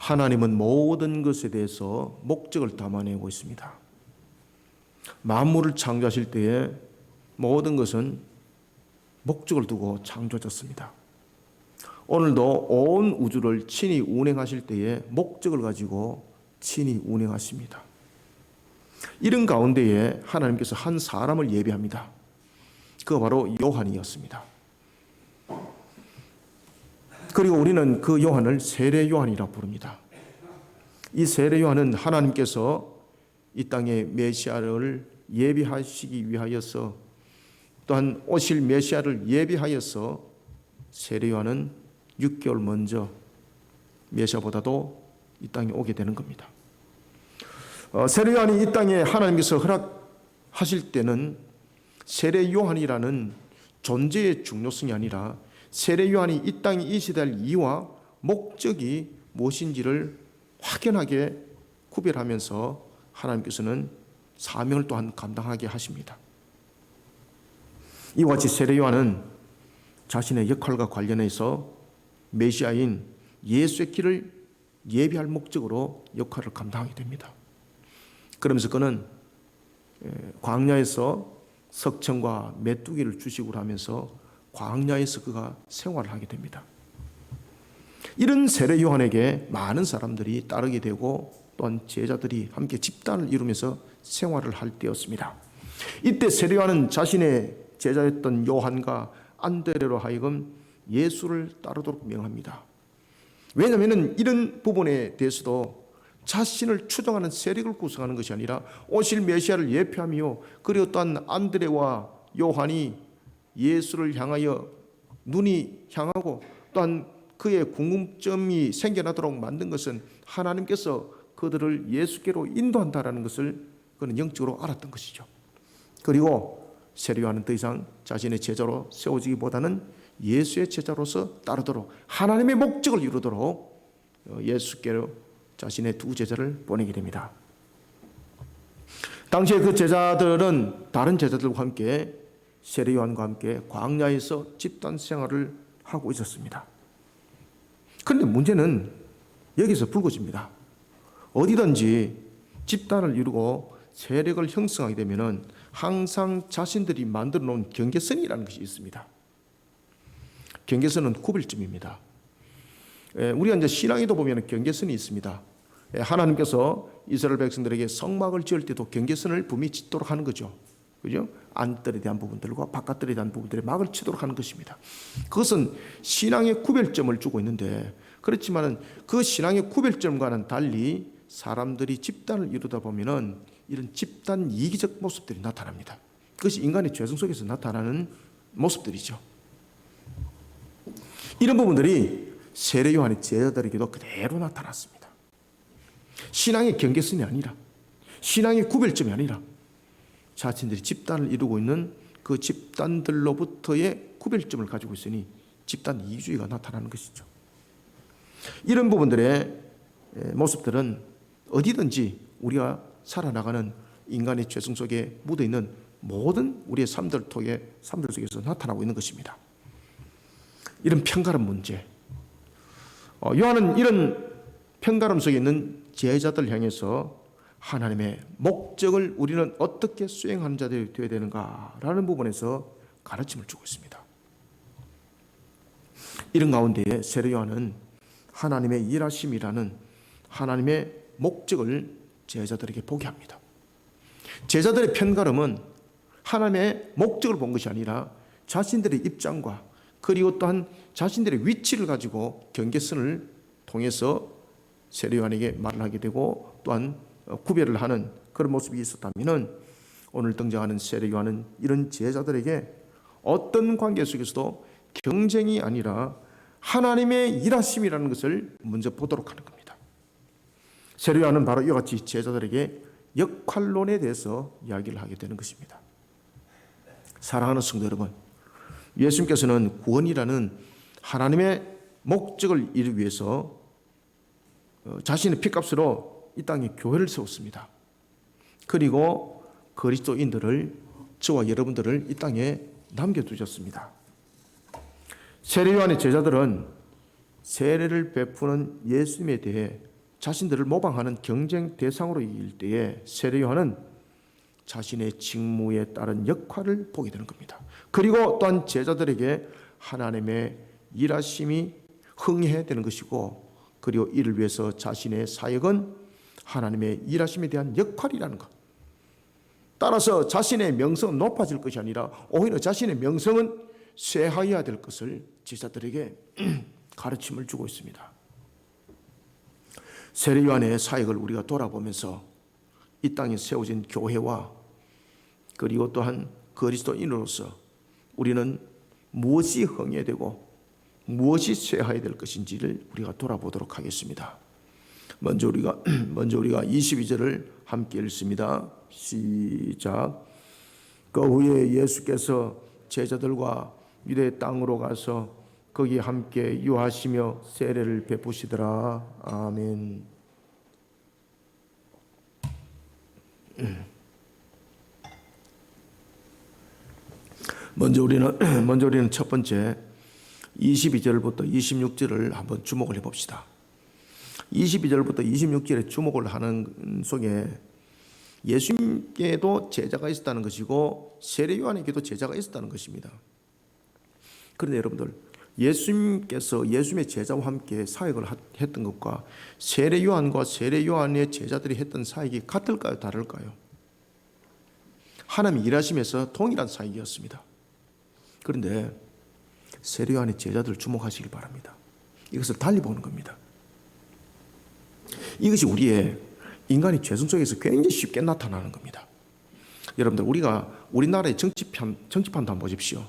하나님은 모든 것에 대해서 목적을 담아내고 있습니다. 만물을 창조하실 때에 모든 것은 목적을 두고 창조졌습니다. 오늘도 온 우주를 친히 운행하실 때에 목적을 가지고 친히 운행하십니다. 이런 가운데에 하나님께서 한 사람을 예비합니다. 그가 바로 요한이었습니다. 그리고 우리는 그 요한을 세례 요한이라고 부릅니다. 이 세례 요한은 하나님께서 이 땅에 메시아를 예비하시기 위하여서, 또한 오실 메시아를 예비하여서 세례 요한은 6개월 먼저 메시아보다도 이 땅에 오게 되는 겁니다. 세례 요한이 이 땅에 하나님께서 허락하실 때는 세례 요한이라는 존재의 중요성이 아니라 세례 요한이 이 땅에 있어야 될 이유와 목적이 무엇인지를 확연하게 구별하면서 하나님께서는 사명을 또한 감당하게 하십니다. 이와 같이 세례 요한은 자신의 역할과 관련해서 메시아인 예수의 길을 예비할 목적으로 역할을 감당하게 됩니다. 그러면서 그는 광야에서 석청과 메뚜기를 주식으로 하면서 광야에서 그가 생활을 하게 됩니다. 이런 세례 요한에게 많은 사람들이 따르게 되고 또한 제자들이 함께 집단을 이루면서 생활을 할 때였습니다. 이때 세례 요한은 자신의 제자였던 요한과 안드레로 하여금 예수를 따르도록 명합니다. 왜냐하면 이런 부분에 대해서도 자신을 추종하는 세력을 구성하는 것이 아니라 오실 메시아를 예표하며, 그리고 또한 안드레와 요한이 예수를 향하여 눈이 향하고 또한 그의 궁금점이 생겨나도록 만든 것은 하나님께서 그들을 예수께로 인도한다라는 것을 그는 영적으로 알았던 것이죠. 그리고 세례 요한은 더 이상 자신의 제자로 세워지기보다는 예수의 제자로서 따르도록, 하나님의 목적을 이루도록 예수께로 자신의 두 제자를 보내게 됩니다. 당시에 그 제자들은 다른 제자들과 함께 세례 요한과 함께 광야에서 집단 생활을 하고 있었습니다. 그런데 문제는 여기서 불거집니다. 어디든지 집단을 이루고 세력을 형성하게 되면 항상 자신들이 만들어 놓은 경계선이라는 것이 있습니다. 경계선은 구별점입니다. 우리가 이제 신앙에도 보면 경계선이 있습니다. 하나님께서 이스라엘 백성들에게 성막을 지을 때도 경계선을 분명히 짓도록 하는 거죠. 그죠? 안뜰에 대한 부분들과 바깥뜰에 대한 부분들에 막을 치도록 하는 것입니다. 그것은 신앙의 구별점을 주고 있는데, 그렇지만은 그 신앙의 구별점과는 달리 사람들이 집단을 이루다 보면은 이런 집단 이기적 모습들이 나타납니다. 그것이 인간의 죄성 속에서 나타나는 모습들이죠. 이런 부분들이 세례 요한의 제자들에게도 그대로 나타났습니다. 신앙의 경계선이 아니라, 신앙의 구별점이 아니라 자신들이 집단을 이루고 있는 그 집단들로부터의 구별점을 가지고 있으니 집단 이기주의가 나타나는 것이죠. 이런 부분들의 모습들은 어디든지 우리가 살아나가는 인간의 죄성 속에 묻어있는 모든 우리의 삶들 속에서 나타나고 있는 것입니다. 이런 편가름 문제, 요한은 이런 편가름 속에 있는 제자들 향해서 하나님의 목적을 우리는 어떻게 수행하는 자들이 되어야 되는가라는 부분에서 가르침을 주고 있습니다. 이런 가운데에 세례 요한은 하나님의 일하심이라는 하나님의 목적을 제자들에게 보게 합니다. 제자들의 편가름은 하나님의 목적을 본 것이 아니라 자신들의 입장과 그리고 또한 자신들의 위치를 가지고 경계선을 통해서 세례 요한에게 말을 하게 되고 또한 구별을 하는 그런 모습이 있었다면, 오늘 등장하는 세례 요한은 이런 제자들에게 어떤 관계 속에서도 경쟁이 아니라 하나님의 일하심이라는 것을 먼저 보도록 하는 겁니다. 세례 요한은 바로 이와 같이 제자들에게 역할론에 대해서 이야기를 하게 되는 것입니다. 사랑하는 성도 여러분, 예수님께서는 구원이라는 하나님의 목적을 이루기 위해서 자신의 피값으로 이 땅에 교회를 세웠습니다. 그리고 그리스도인들을, 저와 여러분들을 이 땅에 남겨두셨습니다. 세례 요한의 제자들은 세례를 베푸는 예수님에 대해 자신들을 모방하는 경쟁 대상으로 이길 때에 세례 요한은 자신의 직무에 따른 역할을 보게 되는 겁니다. 그리고 또한 제자들에게 하나님의 일하심이 흥해야 되는 것이고, 그리고 이를 위해서 자신의 사역은 하나님의 일하심에 대한 역할이라는 것. 따라서 자신의 명성은 높아질 것이 아니라 오히려 자신의 명성은 쇠하여야 될 것을 제자들에게 가르침을 주고 있습니다. 세례 요한의 사역을 우리가 돌아보면서 이 땅에 세워진 교회와 그리고 또한 그리스도인으로서 우리는 무엇이 흥해야 되고 무엇이 쇠하여야 될 것인지를 우리가 돌아보도록 하겠습니다. 먼저 우리가 22절을 함께 읽습니다. 시작. 그 후에 예수께서 제자들과 유대 땅으로 가서 거기 함께 유하시며 세례를 베푸시더라. 아멘. 먼저 우리는 첫 번째 22절부터 26절을 한번 주목을 해봅시다. 22절부터 26절에 주목을 하는 속에 예수님께도 제자가 있었다는 것이고 세례 요한에게도 제자가 있었다는 것입니다. 그런데 여러분들, 예수님께서 예수님의 제자와 함께 사역을 했던 것과 세례 요한과 세례 요한의 제자들이 했던 사역이 같을까요? 다를까요? 하나님이 일하시면서 동일한 사역이었습니다. 그런데 세례 요한의 제자들을 주목하시길 바랍니다. 이것을 달리 보는 겁니다. 이것이 우리의 인간의 죄성 속에서 굉장히 쉽게 나타나는 겁니다. 여러분들, 우리나라의 정치판도 한번 보십시오.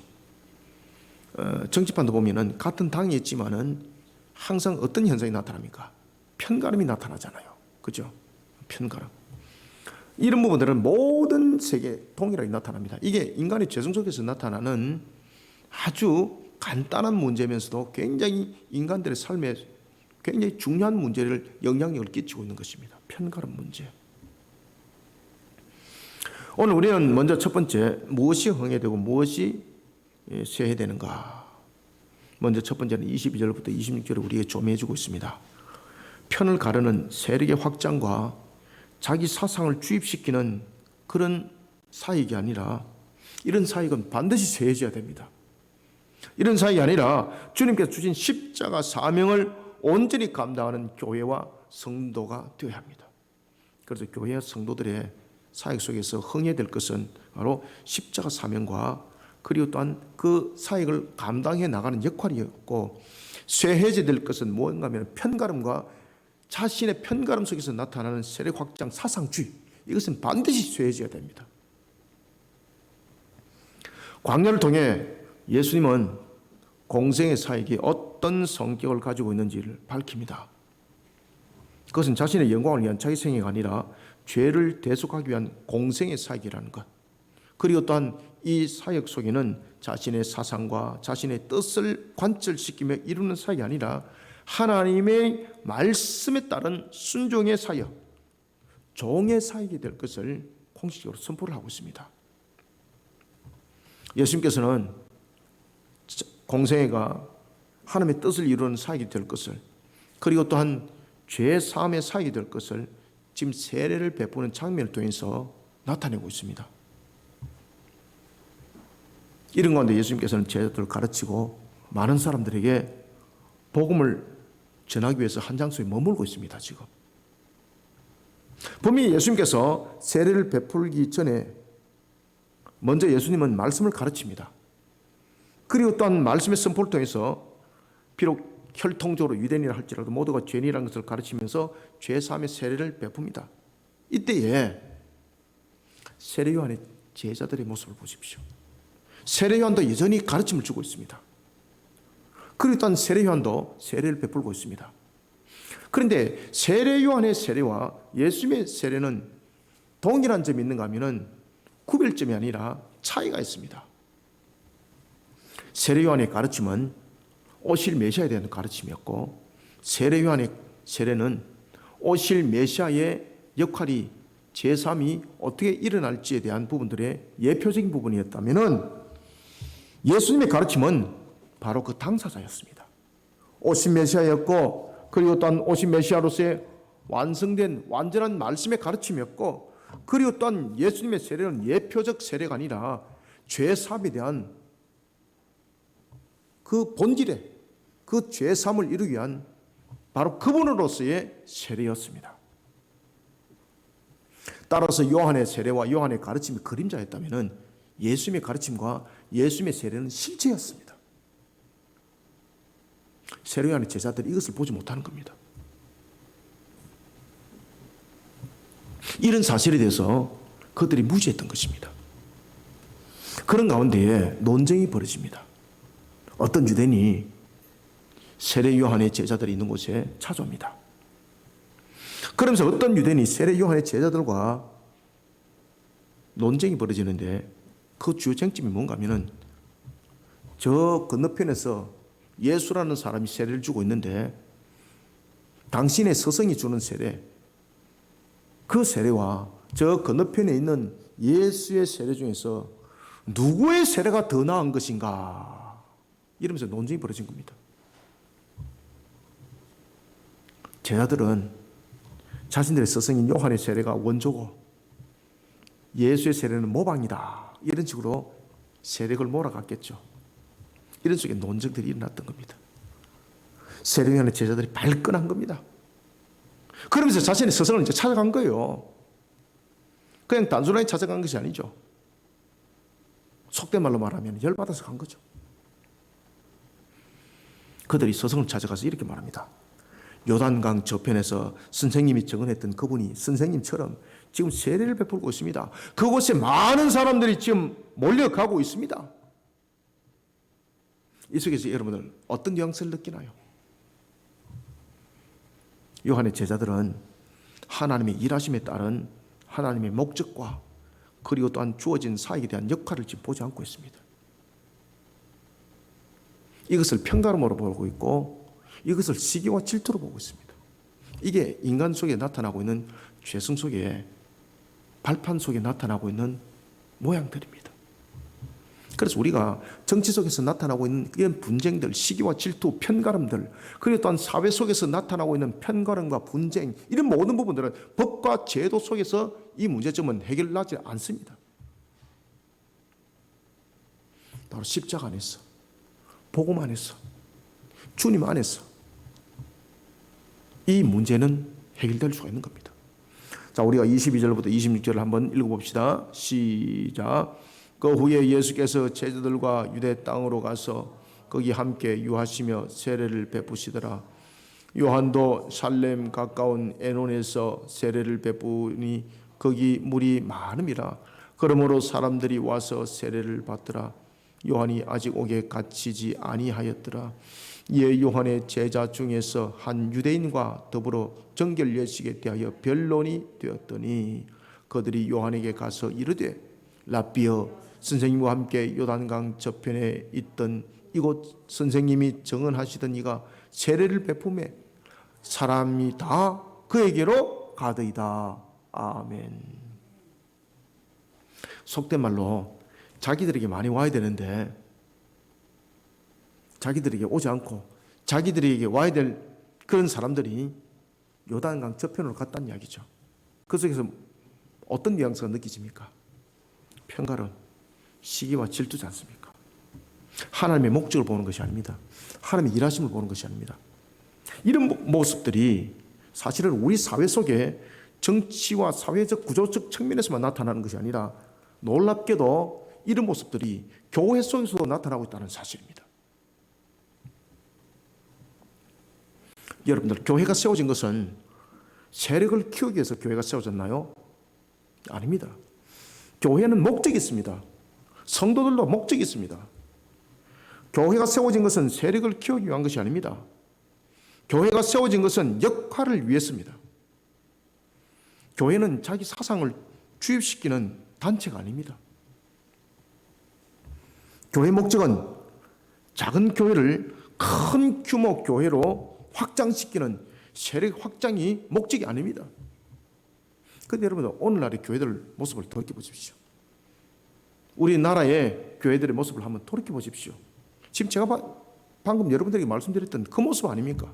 정치판도 보면은 같은 당이 있지만은 항상 어떤 현상이 나타납니까? 편가름이 나타나잖아요. 그죠? 편가름. 이런 부분들은 모든 세계에 동일하게 나타납니다. 이게 인간의 죄성 속에서 나타나는 아주 간단한 문제면서도 굉장히 인간들의 삶에 굉장히 중요한 문제를 영향력을 끼치고 있는 것입니다. 편가름 문제. 오늘 우리는 먼저 첫 번째, 무엇이 흥해되고 무엇이 쇠해되는가. 먼저 첫 번째는 22절부터 26절을 우리에게 조명해주고 있습니다. 편을 가르는 세력의 확장과 자기 사상을 주입시키는 그런 사역이 아니라, 이런 사역은 반드시 쇠해져야 됩니다. 이런 사역이 아니라 주님께서 주신 십자가 사명을 온전히 감당하는 교회와 성도가 되어야 합니다. 그래서 교회와 성도들의 사역 속에서 흥해야 될 것은 바로 십자가 사명과 그리고 또한 그 사역을 감당해 나가는 역할이었고, 쇠해져야 될 것은 무엇인가 하면 편가름과 자신의 편가름 속에서 나타나는 세력 확장 사상주의, 이것은 반드시 쇠해져야 됩니다. 광야를 통해 예수님은 공생의 사역이 어떤 성격을 가지고 있는지를 밝힙니다. 그것은 자신의 영광을 위한 자기 생애가 아니라 죄를 대속하기 위한 공생의 사역이라는 것. 그리고 또한 이 사역 속에는 자신의 사상과 자신의 뜻을 관철시키며 이루는 사역이 아니라 하나님의 말씀에 따른 순종의 사역, 종의 사역이 될 것을 공식적으로 선포를 하고 있습니다. 예수님께서는 공생애가 하나님의 뜻을 이루는 사역이 될 것을, 그리고 또한 죄 사함의 사역이 될 것을 지금 세례를 베푸는 장면을 통해서 나타내고 있습니다. 이런 가운데 예수님께서는 제자들을 가르치고 많은 사람들에게 복음을 전하기 위해서 한 장소에 머물고 있습니다. 지금 분명히 예수님께서 세례를 베풀기 전에 먼저 예수님은 말씀을 가르칩니다. 그리고 또한 말씀의 선포를 통해서 비록 혈통적으로 유대인이라 할지라도 모두가 죄인이라는 것을 가르치면서 죄사함의 세례를 베풉니다. 이때에 세례 요한의 제자들의 모습을 보십시오. 세례 요한도 여전히 가르침을 주고 있습니다. 그리고 또한 세례 요한도 세례를 베풀고 있습니다. 그런데 세례 요한의 세례와 예수님의 세례는 동일한 점이 있는가 하면은 구별점이 아니라 차이가 있습니다. 세례 요한의 가르침은 오실 메시아에 대한 가르침이었고, 세례 요한의 세례는 오실 메시아의 역할이 제3이 어떻게 일어날지에 대한 부분들의 예표적인 부분이었다면은, 예수님의 가르침은 바로 그 당사자였습니다. 오신 메시아였고, 그리고 또한 오신 메시아로서의 완성된 완전한 말씀의 가르침이었고, 그리고 또한 예수님의 세례는 예표적 세례가 아니라 죄사함에 대한 그 본질에 그 죄사함을 이루기 위한 바로 그분으로서의 세례였습니다. 따라서 요한의 세례와 요한의 가르침이 그림자였다면 예수님의 가르침과 예수님의 세례는 실체였습니다. 세례 요한의 제자들이 이것을 보지 못하는 겁니다. 이런 사실에 대해서 그들이 무지했던 것입니다. 그런 가운데에 논쟁이 벌어집니다. 어떤 유대인이 세례 요한의 제자들이 있는 곳에 찾아옵니다. 그러면서 어떤 유대인이 세례 요한의 제자들과 논쟁이 벌어지는데, 그 주요 쟁점이 뭔가 하면은 저 건너편에서 예수라는 사람이 세례를 주고 있는데 당신의 스승이 주는 세례, 그 세례와 저 건너편에 있는 예수의 세례 중에서 누구의 세례가 더 나은 것인가, 이러면서 논쟁이 벌어진 겁니다. 제자들은 자신들의 스승인 요한의 세례가 원조고 예수의 세례는 모방이다, 이런 식으로 세례를 몰아갔겠죠. 이런 식의 논쟁들이 일어났던 겁니다. 세례 요한의 제자들이 발끈한 겁니다. 그러면서 자신의 스승을 이제 찾아간 거예요. 그냥 단순하게 찾아간 것이 아니죠. 속된 말로 말하면 열받아서 간 거죠. 그들이 스승을 찾아가서 이렇게 말합니다. 요단강 저편에서 선생님이 증언했던 그분이 선생님처럼 지금 세례를 베풀고 있습니다. 그곳에 많은 사람들이 지금 몰려가고 있습니다. 이 속에서 여러분들 어떤 뉘앙스를 느끼나요? 요한의 제자들은 하나님의 일하심에 따른 하나님의 목적과 그리고 또한 주어진 사역에 대한 역할을 지금 보지 않고 있습니다. 이것을 편가름으로 보고 있고 이것을 시기와 질투로 보고 있습니다. 이게 인간 속에 나타나고 있는 죄성 속에, 발판 속에 나타나고 있는 모양들입니다. 그래서 우리가 정치 속에서 나타나고 있는 이런 분쟁들, 시기와 질투, 편가름들, 그리고 또한 사회 속에서 나타나고 있는 편가름과 분쟁, 이런 모든 부분들은 법과 제도 속에서 이 문제점은 해결나지 않습니다. 바로 십자가 안에서, 복음 안에서, 주님 안에서 이 문제는 해결될 수가 있는 겁니다. 자, 우리가 22절부터 26절을 한번 읽어봅시다. 시작. 그 후에 예수께서 제자들과 유대 땅으로 가서 거기 함께 유하시며 세례를 베푸시더라. 요한도 살렘 가까운 에논에서 세례를 베푸니 거기 물이 많음이라. 그러므로 사람들이 와서 세례를 받더라. 요한이 아직 옥에 갇히지 아니하였더라. 이에 요한의 제자 중에서 한 유대인과 더불어 정결 예식에 대하여 변론이 되었더니 그들이 요한에게 가서 이르되 라삐여, 선생님과 함께 요단강 저편에 있던 이곳 선생님이 정언하시던 이가 세례를 베푸매 사람이 다 그에게로 가더이다. 아멘. 속된 말로 자기들에게 많이 와야 되는데 자기들에게 오지 않고 자기들에게 와야 될 그런 사람들이 요단강 저편으로 갔다는 이야기죠. 그 속에서 어떤 뉘앙스가 느껴집니까? 편가름, 시기와 질투지 않습니까? 하나님의 목적을 보는 것이 아닙니다. 하나님의 일하심을 보는 것이 아닙니다. 이런 모습들이 사실은 우리 사회 속에 정치와 사회적 구조적 측면에서만 나타나는 것이 아니라 놀랍게도 이런 모습들이 교회 속에서도 나타나고 있다는 사실입니다. 여러분들, 교회가 세워진 것은 세력을 키우기 위해서 교회가 세워졌나요? 아닙니다. 교회는 목적이 있습니다. 성도들도 목적이 있습니다. 교회가 세워진 것은 세력을 키우기 위한 것이 아닙니다. 교회가 세워진 것은 역할을 위해서입니다. 교회는 자기 사상을 주입시키는 단체가 아닙니다. 교회 목적은 작은 교회를 큰 규모 교회로 확장시키는 세력 확장이 목적이 아닙니다. 그런데 여러분, 오늘날의 교회들 모습을 돌이켜보십시오. 우리나라의 교회들의 모습을 한번 돌이켜보십시오. 지금 제가 방금 여러분들에게 말씀드렸던 그 모습 아닙니까?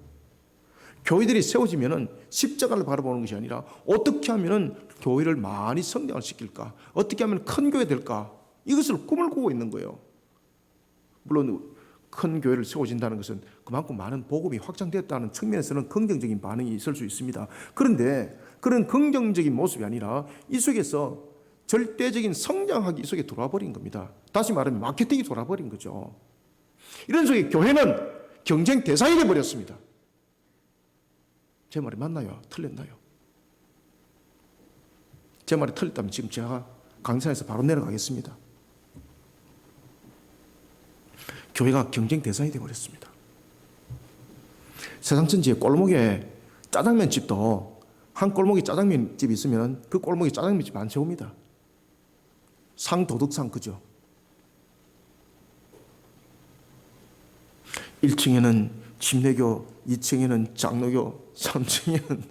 교회들이 세워지면은 십자가를 바라보는 것이 아니라 어떻게 하면은 교회를 많이 성장을 시킬까? 어떻게 하면 큰 교회 될까? 이것을 꿈을 꾸고 있는 거예요. 물론 큰 교회를 세워진다는 것은 그만큼 많은 복음이 확장됐다는 측면에서는 긍정적인 반응이 있을 수 있습니다. 그런데 그런 긍정적인 모습이 아니라 이 속에서 절대적인 성장하기 이 속에 돌아 버린 겁니다. 다시 말하면 마케팅이 돌아 버린 거죠. 이런 속에 교회는 경쟁 대상이 돼 버렸습니다. 제 말이 맞나요? 틀렸나요? 제 말이 틀렸다면 지금 제가 강산에서 바로 내려가겠습니다. 교회가 경쟁 대상이 되어버렸습니다. 세상 천지의 골목에 짜장면 집도 한 골목에 짜장면 집이 있으면 그 골목에 짜장면 집 안 세웁니다. 상도덕상 그죠? 1층에는 침례교, 2층에는 장로교, 3층에는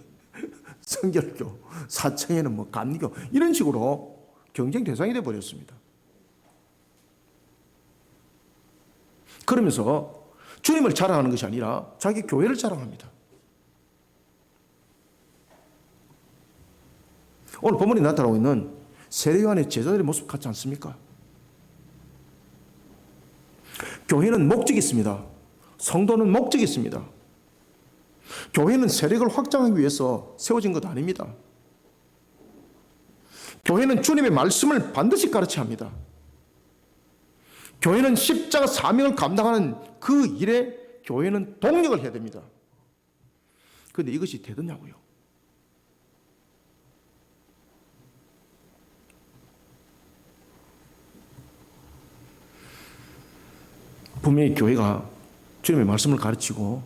성결교, 4층에는 뭐 감리교 이런 식으로 경쟁 대상이 되어버렸습니다. 그러면서 주님을 자랑하는 것이 아니라 자기 교회를 자랑합니다. 오늘 본문에 나타나고 있는 세례 요한의 제자들의 모습 같지 않습니까? 교회는 목적이 있습니다. 성도는 목적이 있습니다. 교회는 세력을 확장하기 위해서 세워진 것 아닙니다. 교회는 주님의 말씀을 반드시 가르쳐야 합니다. 교회는 십자가 사명을 감당하는 그 일에 교회는 동력을 해야 됩니다. 그런데 이것이 되더냐고요. 분명히 교회가 주님의 말씀을 가르치고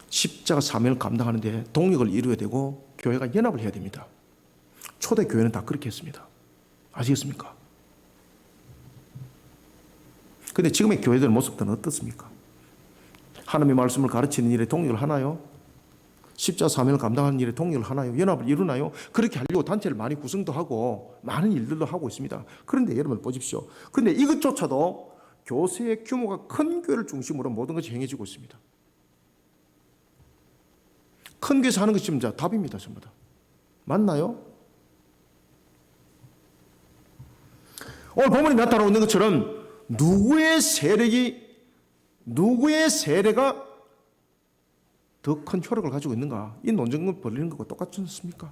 십자가 사명을 감당하는 데 동력을 이루어야 되고 교회가 연합을 해야 됩니다. 초대 교회는 다 그렇게 했습니다. 아시겠습니까? 그런데 지금의 교회들 모습들은 어떻습니까? 하나님의 말씀을 가르치는 일에 동력을 하나요? 십자가 사명을 감당하는 일에 동력을 하나요? 연합을 이루나요? 그렇게 하려고 단체를 많이 구성도 하고 많은 일들도 하고 있습니다. 그런데 여러분 보십시오. 그런데 이것조차도 교세의 규모가 큰 교회를 중심으로 모든 것이 행해지고 있습니다. 큰 교회에서 하는 것이 진짜 답입니다. 전부 다. 맞나요? 오늘 본문에 나타나고 있는 것처럼 누구의 세례가 더 큰 효력을 가지고 있는가? 이 논쟁을 벌이는 것과 똑같지 않습니까?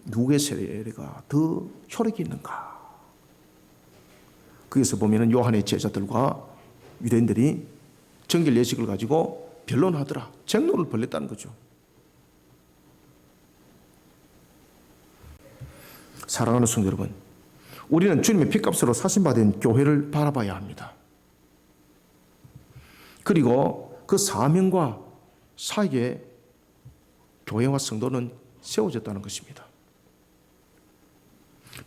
누구의 세례가 더 효력이 있는가? 거기서 보면 요한의 제자들과 유대인들이 정결 예식을 가지고 변론하더라. 쟁론을 벌였다는 거죠. 사랑하는 성도 여러분, 우리는 주님의 피값으로 사신받은 교회를 바라봐야 합니다. 그리고 그 사명과 사역에 교회와 성도는 세워졌다는 것입니다.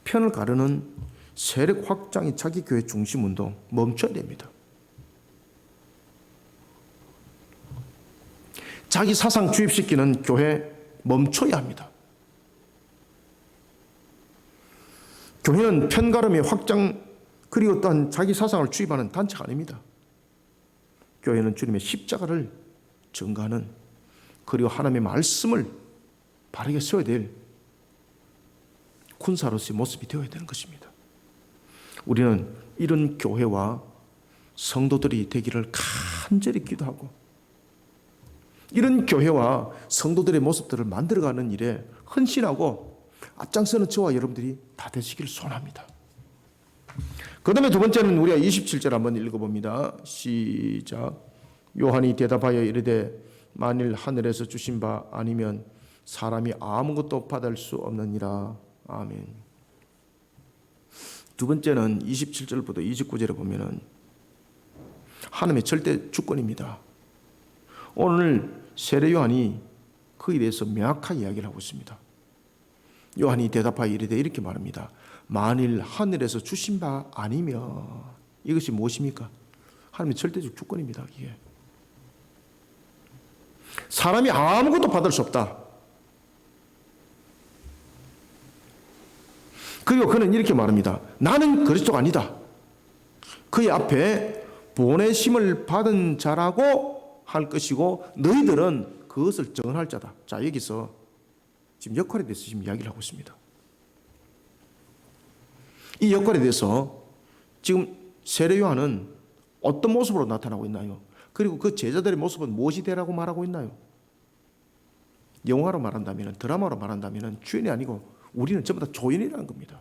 편을 가르는 세력 확장이 자기 교회 중심 운동 멈춰야 됩니다. 자기 사상 주입시키는 교회 멈춰야 합니다. 교회는 편가름의 확장 그리고 또한 자기 사상을 주입하는 단체가 아닙니다. 교회는 주님의 십자가를 증거하는 그리고 하나님의 말씀을 바르게 써야 될 군사로서의 모습이 되어야 되는 것입니다. 우리는 이런 교회와 성도들이 되기를 간절히 기도하고 이런 교회와 성도들의 모습들을 만들어가는 일에 헌신하고 앞장서는 저와 여러분들이 다 되시기를 소원합니다. 그 다음에 두 번째는 우리가 27절 한번 읽어봅니다. 시작. 요한이 대답하여 이르되 만일 하늘에서 주신 바 아니면 사람이 아무것도 받을 수 없느니라. 아멘. 두 번째는 27절부터 29절에 보면은 하나님의 절대 주권입니다. 오늘 세례 요한이 그에 대해서 명확하게 이야기를 하고 있습니다. 요한이 대답하여 이르되 이렇게 말합니다. 만일 하늘에서 주신 바 아니면 이것이 무엇입니까? 하나님의 절대적 주권입니다. 이게 사람이 아무것도 받을 수 없다. 그리고 그는 이렇게 말합니다. 나는 그리스도가 아니다. 그의 앞에 보내심을 받은 자라고 할 것이고 너희들은 그것을 정할 자다. 자, 여기서 지금 역할에 대해서 지금 이야기를 하고 있습니다. 이 역할에 대해서 지금 세례 요한은 어떤 모습으로 나타나고 있나요? 그리고 그 제자들의 모습은 무엇이 되라고 말하고 있나요? 영화로 말한다면, 드라마로 말한다면 주인이 아니고 우리는 전부 다 조인이라는 겁니다.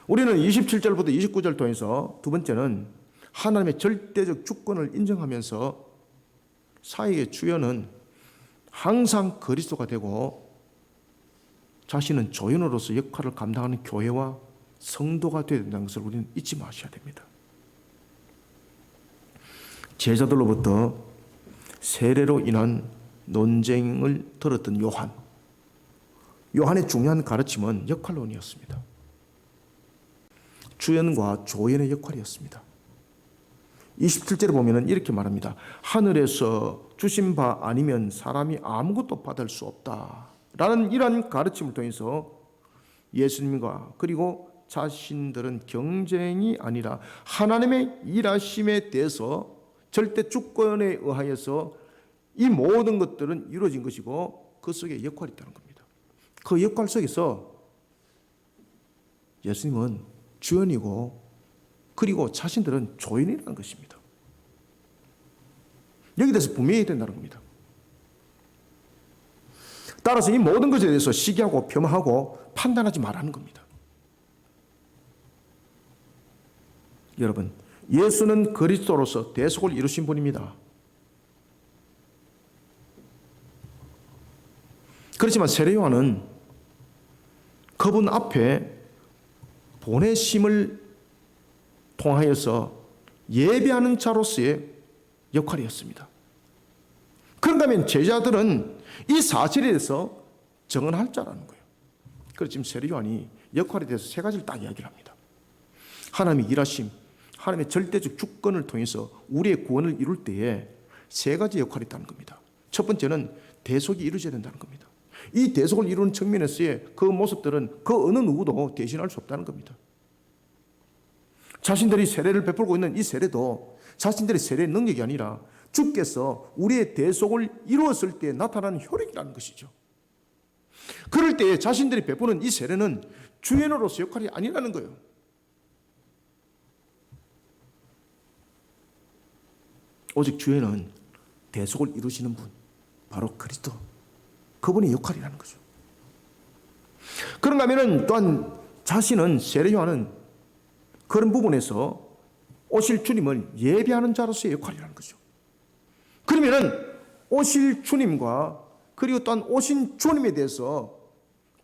우리는 27절부터 29절 통해서 두 번째는 하나님의 절대적 주권을 인정하면서 사역의 주연은 항상 그리스도가 되고 자신은 조연으로서 역할을 감당하는 교회와 성도가 되어야 된다는 것을 우리는 잊지 마셔야 됩니다. 제자들로부터 세례로 인한 논쟁을 들었던 요한의 중요한 가르침은 역할론이었습니다. 주연과 조연의 역할이었습니다. 27절에 보면 이렇게 말합니다. 하늘에서 주신 바 아니면 사람이 아무것도 받을 수 없다 라는 이러한 가르침을 통해서 예수님과 그리고 자신들은 경쟁이 아니라 하나님의 일하심에 대해서 절대 주권에 의하여서 이 모든 것들은 이루어진 것이고 그 속에 역할이 있다는 겁니다. 그 역할 속에서 예수님은 주연이고 그리고 자신들은 조연이라는 것입니다. 여기 대해서 분명히 해야 된다는 겁니다. 따라서 이 모든 것에 대해서 시기하고 폄하하고 판단하지 말라는 겁니다. 여러분, 예수는 그리스도로서 대속을 이루신 분입니다. 그렇지만 세례 요한은 그분 앞에 보내심을 통하여서 예배하는 자로서의 역할이었습니다. 그런가 하면 제자들은 이 사실에 대해서 정언할 자라는 거예요. 그래서 지금 세례 요한이 역할에 대해서 세 가지를 딱 이야기를 합니다. 하나님의 일하심, 하나님의 절대적 주권을 통해서 우리의 구원을 이룰 때에 세 가지 역할이 있다는 겁니다. 첫 번째는 대속이 이루어져야 된다는 겁니다. 이 대속을 이루는 측면에서의 그 모습들은 그 어느 누구도 대신할 수 없다는 겁니다. 자신들이 세례를 베풀고 있는 이 세례도 자신들의 세례의 능력이 아니라 주께서 우리의 대속을 이루었을 때 나타나는 효력이라는 것이죠. 그럴 때 자신들이 베푸는 이 세례는 주연으로서 역할이 아니라는 거예요. 오직 주연은 대속을 이루시는 분, 바로 그리스도, 그분의 역할이라는 거죠. 그런가 하면 또한 자신은 세례 요한은 그런 부분에서 오실 주님을 예배하는 자로서의 역할이라는 거죠. 그러면은 오실 주님과 그리고 또한 오신 주님에 대해서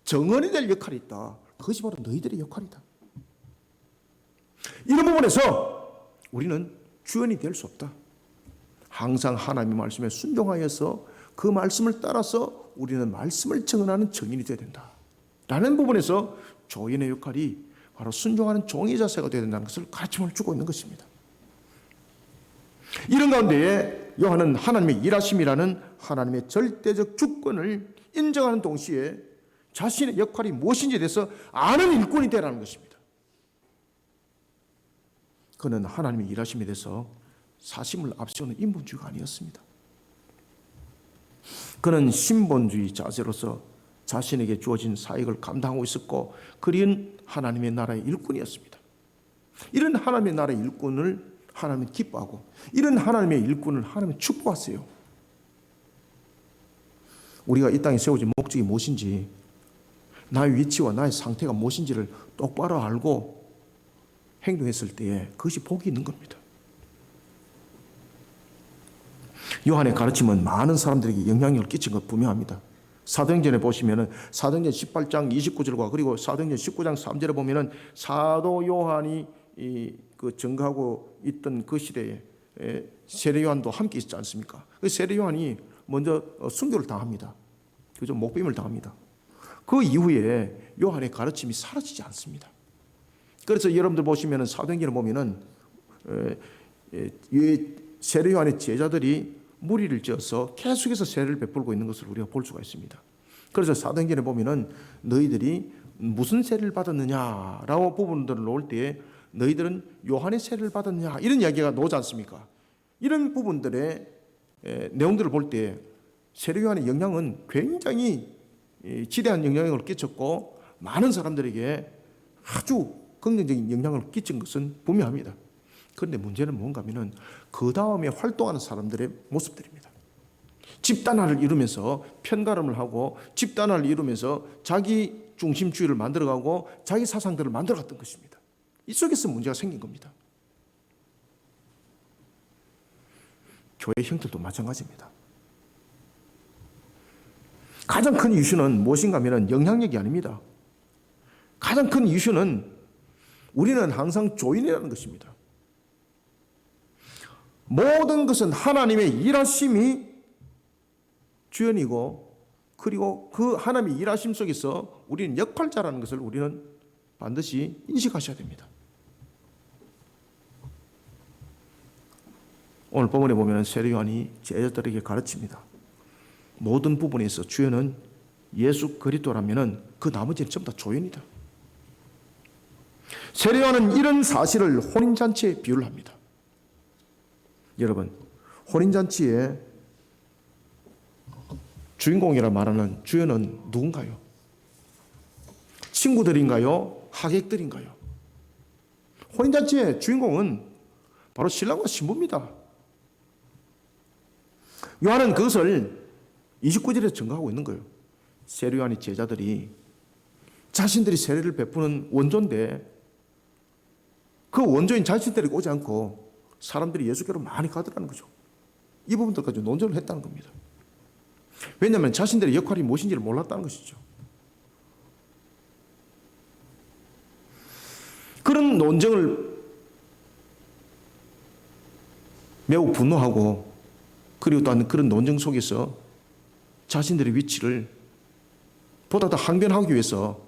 정언이 될 역할이 있다. 그것이 바로 너희들의 역할이다. 이런 부분에서 우리는 주연이 될 수 없다. 항상 하나님의 말씀에 순종하여서 그 말씀을 따라서 우리는 말씀을 정언하는 증인이 되어야 된다. 라는 부분에서 조연의 역할이 바로 순종하는 종의 자세가 되어야 된다는 것을 가르침을 주고 있는 것입니다. 이런 가운데에 요한은 하나님의 일하심이라는 하나님의 절대적 주권을 인정하는 동시에 자신의 역할이 무엇인지에 대해서 아는 일꾼이 되라는 것입니다. 그는 하나님의 일하심에 대해서 사심을 앞세우는 인본주의가 아니었습니다. 그는 신본주의 자세로서 자신에게 주어진 사역을 감당하고 있었고 그린 하나님의 나라의 일꾼이었습니다. 이런 하나님의 나라의 일꾼을 하나님은 기뻐하고 이런 하나님의 일꾼을 하나님은 축복하세요. 우리가 이 땅에 세워진 목적이 무엇인지 나의 위치와 나의 상태가 무엇인지를 똑바로 알고 행동했을 때에 그것이 복이 있는 겁니다. 요한의 가르침은 많은 사람들에게 영향력을 끼친 것 분명합니다. 사도행전에 보시면은 사도행전 18장 29절과 그리고 사도행전 19장 3절에 보면은 사도 요한이 그 증거하고 있던 그 시대에 세례 요한도 함께 있지 않습니까? 그 세례 요한이 먼저 순교를 당합니다. 그죠? 목배임을 당합니다. 그 이후에 요한의 가르침이 사라지지 않습니다. 그래서 여러분들 보시면은 사도행전을 보면은 세례 요한의 제자들이 무리를 지어서 계속해서 세례를 베풀고 있는 것을 우리가 볼 수가 있습니다. 그래서 사도행전에 보면은 너희들이 무슨 세례를 받았느냐라고 부분들을 놓을 때에 너희들은 요한의 세례를 받았느냐 이런 이야기가 나오지 않습니까? 이런 부분들의 내용들을 볼 때 세례요한의 영향은 굉장히 지대한 영향을 끼쳤고 많은 사람들에게 아주 긍정적인 영향을 끼친 것은 분명합니다. 그런데 문제는 뭔가 하면은 그 다음에 활동하는 사람들의 모습들입니다. 집단화를 이루면서 편가름을 하고 집단화를 이루면서 자기 중심주의를 만들어가고 자기 사상들을 만들어갔던 것입니다. 이 속에서 문제가 생긴 겁니다. 교회 형태도 마찬가지입니다. 가장 큰 이슈는 무엇인가 하면 영향력이 아닙니다. 가장 큰 이슈는 우리는 항상 조인이라는 것입니다. 모든 것은 하나님의 일하심이 주연이고 그리고 그 하나님의 일하심 속에서 우리는 역할자라는 것을 우리는 반드시 인식하셔야 됩니다. 오늘 본문에 보면 세례요한이 제자들에게 가르칩니다. 모든 부분에서 주연은 예수 그리스도라면은 그 나머지는 전부 다 조연이다. 세례요한은 이런 사실을 혼인잔치에 비유를 합니다. 여러분, 혼인잔치의 주인공이라 말하는 주연은 누군가요? 친구들인가요? 하객들인가요? 혼인잔치의 주인공은 바로 신랑과 신부입니다. 요한은 그것을 29절에 증거하고 있는 거예요. 세례요한의 제자들이 자신들이 세례를 베푸는 원조인데 그 원조인 자신들이 오지 않고 사람들이 예수께로 많이 가더라는 거죠. 이 부분들까지 논쟁을 했다는 겁니다. 왜냐하면 자신들의 역할이 무엇인지를 몰랐다는 것이죠. 그런 논쟁을 매우 분노하고 그리고 또한 그런 논쟁 속에서 자신들의 위치를 보다 더 항변하기 위해서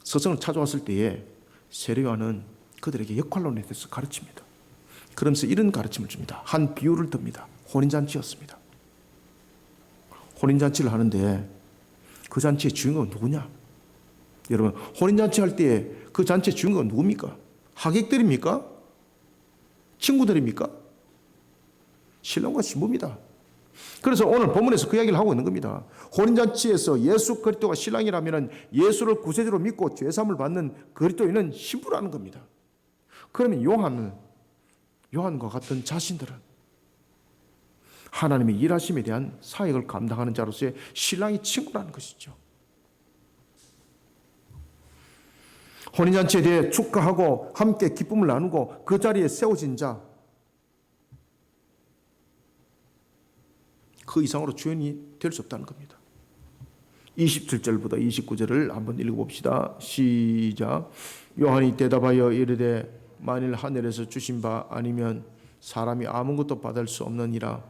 서성을 찾아왔을 때에 세례요한은 그들에게 역할론에 대해서 가르칩니다. 그러면서 이런 가르침을 줍니다. 한 비유를 듭니다. 혼인잔치였습니다. 혼인잔치를 하는데 그 잔치의 주인공은 누구냐? 여러분, 혼인잔치 할 때 그 잔치의 주인공은 누굽니까? 하객들입니까? 친구들입니까? 신랑과 신부입니다. 그래서 오늘 본문에서 그 이야기를 하고 있는 겁니다. 혼인잔치에서 예수 그리스도가 신랑이라면 예수를 구세주로 믿고 죄사함을 받는 그리스도인은 신부라는 겁니다. 그러면 요한과 같은 자신들은 하나님의 일하심에 대한 사역을 감당하는 자로서의 신랑이 친구라는 것이죠. 혼인잔치에 대해 축하하고 함께 기쁨을 나누고 그 자리에 세워진 자, 그 이상으로 주연이 될 수 없다는 겁니다. 27절부터 29절을 한번 읽어봅시다. 시작. 요한이 대답하여 이르되 만일 하늘에서 주신 바 아니면 사람이 아무것도 받을 수 없느니라.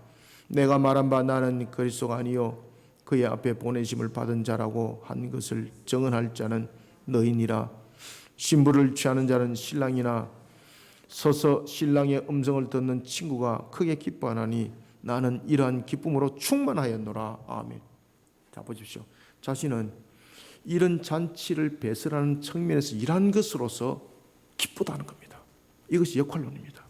내가 말한 바 나는 그리스도가 아니요 그의 앞에 보내심을 받은 자라고 한 것을 증언할 자는 너희니라. 신부를 취하는 자는 신랑이나 서서 신랑의 음성을 듣는 친구가 크게 기뻐하나니 나는 이러한 기쁨으로 충만하였노라. 아멘. 자, 보십시오. 자신은 이런 잔치를 배설하는 측면에서 일한 것으로서 기쁘다는 겁니다. 이것이 역할론입니다.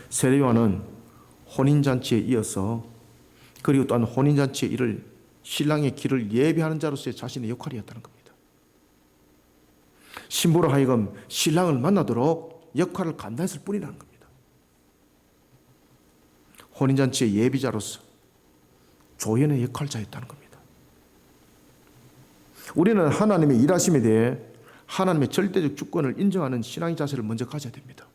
세례요한은 혼인잔치에 이어서 그리고 또한 혼인잔치의 일을 신랑의 길을 예비하는 자로서의 자신의 역할이었다는 겁니다. 신부로 하여금 신랑을 만나도록 역할을 감당했을 뿐이라는 겁니다. 혼인잔치의 예비자로서 조연의 역할자였다는 겁니다. 우리는 하나님의 일하심에 대해 하나님의 절대적 주권을 인정하는 신앙의 자세를 먼저 가져야 됩니다.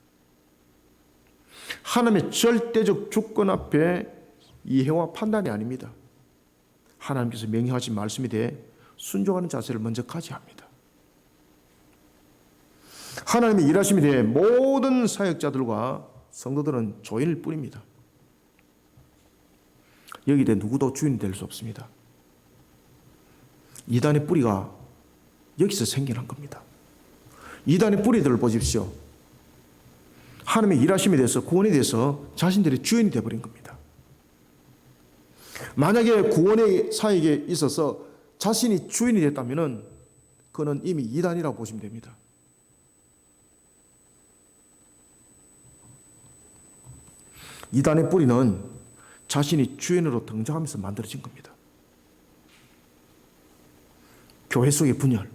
하나님의 절대적 주권 앞에 이해와 판단이 아닙니다. 하나님께서 명령하신 말씀에 대해 순종하는 자세를 먼저 가져야 합니다. 하나님의 일하심에 대해 모든 사역자들과 성도들은 조인일 뿐입니다. 여기에 대해 누구도 주인이 될 수 없습니다. 이단의 뿌리가 여기서 생겨난 겁니다. 이단의 뿌리들을 보십시오. 하나님의 일하심에 대해서 구원에 대해서 자신들이 주인이 되어버린 겁니다. 만약에 구원의 사역에 있어서 자신이 주인이 됐다면 그는 이미 이단이라고 보시면 됩니다. 이단의 뿌리는 자신이 주인으로 등장하면서 만들어진 겁니다. 교회 속의 분열.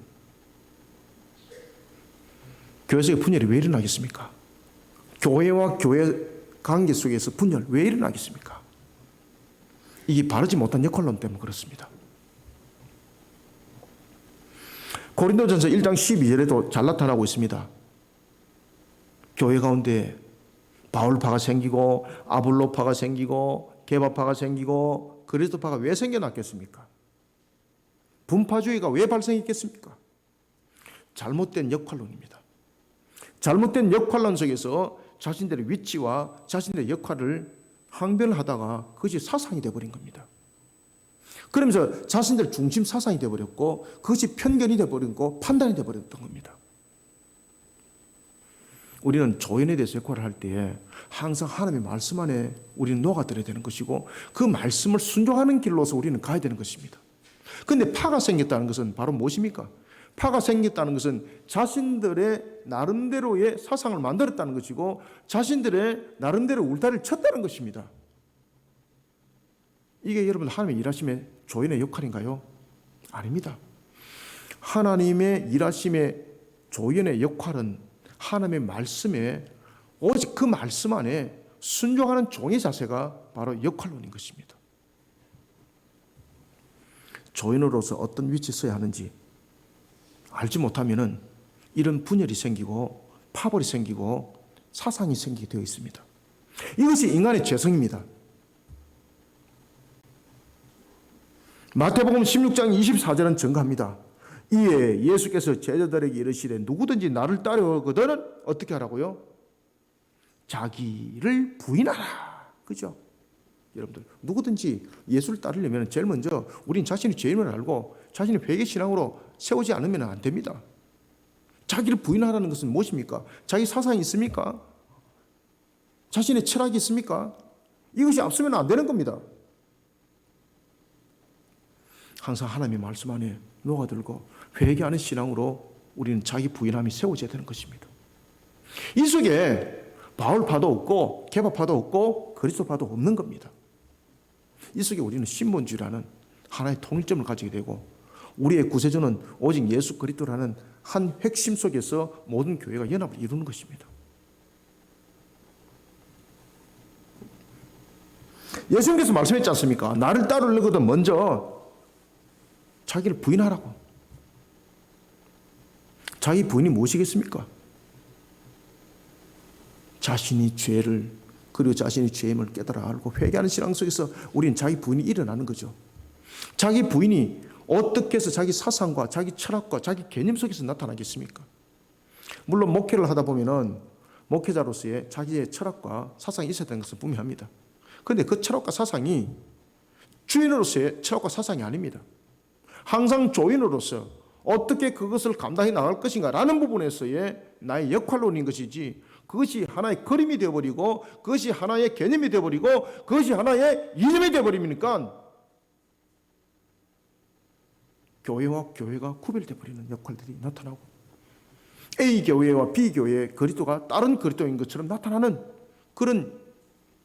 교회 속의 분열이 왜 일어나겠습니까? 교회와 교회 관계 속에서 분열 왜 일어나겠습니까? 이게 바르지 못한 역할론 때문에 그렇습니다. 고린도전서 1장 12절에도 잘 나타나고 있습니다. 교회 가운데 바울파가 생기고 아볼로파가 생기고 게바파가 생기고 그리스도파가 왜 생겨났겠습니까? 분파주의가 왜 발생했겠습니까? 잘못된 역할론입니다. 잘못된 역할론 속에서 자신들의 위치와 자신들의 역할을 항변하다가 그것이 사상이 되어버린 겁니다. 그러면서 자신들 중심 사상이 되어버렸고 그것이 편견이 되어버리고 판단이 되어버렸던 겁니다. 우리는 조연에 대해서 역할을 할 때에 항상 하나님의 말씀 안에 우리는 녹아들어야 되는 것이고 그 말씀을 순종하는 길로서 우리는 가야 되는 것입니다. 그런데 파가 생겼다는 것은 바로 무엇입니까? 파가 생겼다는 것은 자신들의 나름대로의 사상을 만들었다는 것이고 자신들의 나름대로 울타리를 쳤다는 것입니다. 이게 여러분 하나님의 일하심의 조연의 역할인가요? 아닙니다. 하나님의 일하심의 조연의 역할은 하나님의 말씀에 오직 그 말씀 안에 순종하는 종의 자세가 바로 역할론인 것입니다. 조연으로서 어떤 위치에 서야 하는지 알지 못하면은 이런 분열이 생기고 파벌이 생기고 사상이 생기게 되어 있습니다. 이것이 인간의 죄성입니다. 마태복음 16장 24절은 증가합니다. 이에 예수께서 제자들에게 이르시되 누구든지 나를 따르거든 어떻게 하라고요? 자기를 부인하라. 그죠? 여러분들 누구든지 예수를 따르려면 제일 먼저 우린 자신의 죄임을 알고 자신의 회개신앙으로 세우지 않으면 안 됩니다. 자기를 부인하라는 것은 무엇입니까? 자기 사상이 있습니까? 자신의 철학이 있습니까? 이것이 없으면 안 되는 겁니다. 항상 하나님의 말씀 안에 녹아들고 회개하는 신앙으로 우리는 자기 부인함이 세워져야 되는 것입니다. 이 속에 바울파도 없고 게바파도 없고 그리스도파도 없는 겁니다. 이 속에 우리는 신본주의라는 하나의 통일점을 가지게 되고 우리의 구세주는 오직 예수 그리스도라는 한 핵심 속에서 모든 교회가 연합을 이루는 것입니다. 예수님께서 말씀했지 않습니까? 나를 따르려거든 먼저 자기를 부인하라고. 자기 부인이 무엇이겠습니까? 자신이 죄를 그리고 자신의 죄임을 깨달아 알고 회개하는 신앙 속에서 우리는 자기 부인이 일어나는 거죠. 자기 부인이 어떻게 해서 자기 사상과 자기 철학과 자기 개념 속에서 나타나겠습니까? 물론 목회를 하다 보면은 목회자로서의 자기의 철학과 사상이 있어야 되는 것은 분명합니다. 그런데 그 철학과 사상이 주인으로서의 철학과 사상이 아닙니다. 항상 조인으로서 어떻게 그것을 감당해 나갈 것인가라는 부분에서의 나의 역할론인 것이지 그것이 하나의 그림이 되어버리고 그것이 하나의 개념이 되어버리고 그것이 하나의 이념이 되어버리니까 교회와 교회가 구별되어 버리는 역할들이 나타나고 A 교회와 B 교회의 그리스도가 다른 그리스도인 것처럼 나타나는 그런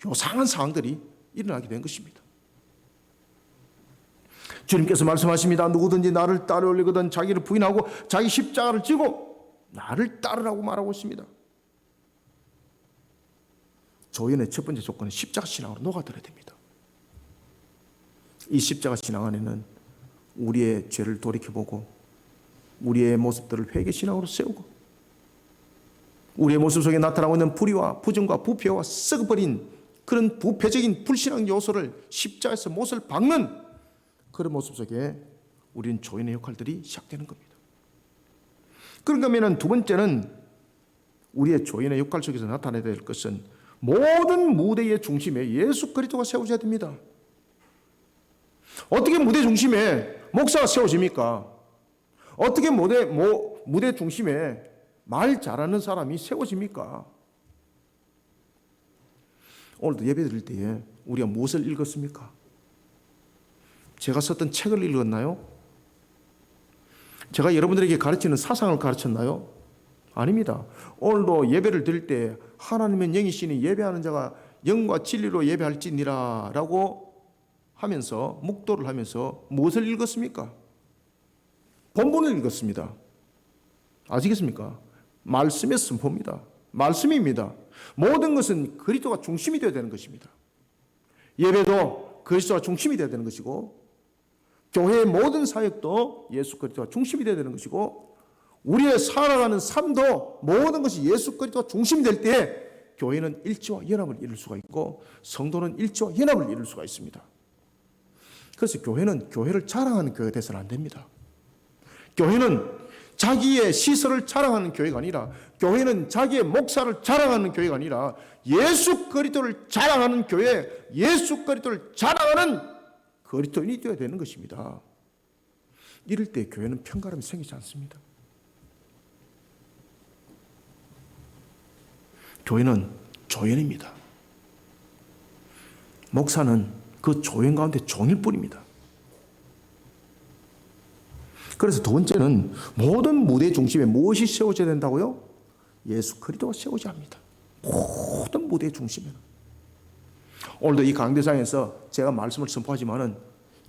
요상한 상황들이 일어나게 된 것입니다. 주님께서 말씀하십니다. 누구든지 나를 따르려거든 자기를 부인하고 자기 십자가를 지고 나를 따르라고 말하고 있습니다. 조연의 첫 번째 조건은 십자가 신앙으로 녹아들어야 됩니다. 이 십자가 신앙 안에는 우리의 죄를 돌이켜보고 우리의 모습들을 회개 신앙으로 세우고 우리의 모습 속에 나타나고 있는 불의와 부정과 부패와 썩어버린 그런 부패적인 불신앙 요소를 십자가에서 못을 박는 그런 모습 속에 우리는 조연의 역할들이 시작되는 겁니다. 그러면 두 번째는 우리의 조연의 역할 속에서 나타내야 될 것은 모든 무대의 중심에 예수 그리스도가 세워져야 됩니다. 어떻게 무대 중심에 목사가 세워집니까? 어떻게 무대 중심에 말 잘하는 사람이 세워집니까? 오늘도 예배 드릴 때에 우리가 무엇을 읽었습니까? 제가 썼던 책을 읽었나요? 제가 여러분들에게 가르치는 사상을 가르쳤나요? 아닙니다. 오늘도 예배를 드릴 때 하나님의 영이시니 예배하는 자가 영과 진리로 예배할지니라 라고 하면서 묵도를 하면서 무엇을 읽었습니까? 본문을 읽었습니다. 아시겠습니까? 말씀의 선포입니다. 말씀입니다. 모든 것은 그리스도가 중심이 되어야 되는 것입니다. 예배도 그리스도가 중심이 되어야 되는 것이고, 교회의 모든 사역도 예수 그리스도가 중심이 되어야 되는 것이고, 우리의 살아가는 삶도 모든 것이 예수 그리스도가 중심이 될 때에 교회는 일치와 연합을 이룰 수가 있고, 성도는 일치와 연합을 이룰 수가 있습니다. 그래서 교회는 교회를 자랑하는 교회가 돼서는 안 됩니다. 교회는 자기의 시설을 자랑하는 교회가 아니라, 교회는 자기의 목사를 자랑하는 교회가 아니라 예수 그리스도를 자랑하는 교회, 예수 그리스도를 자랑하는 그리스도인이 되어야 되는 것입니다. 이럴 때 교회는 편가름이 생기지 않습니다. 교회는 조연입니다. 목사는 그 조연 가운데 종일 뿐입니다. 그래서 두 번째는 모든 무대 중심에 무엇이 세워져야 된다고요? 예수 그리스도가 세워져야 합니다. 모든 무대 중심에는. 오늘도 이 강대상에서 제가 말씀을 선포하지만은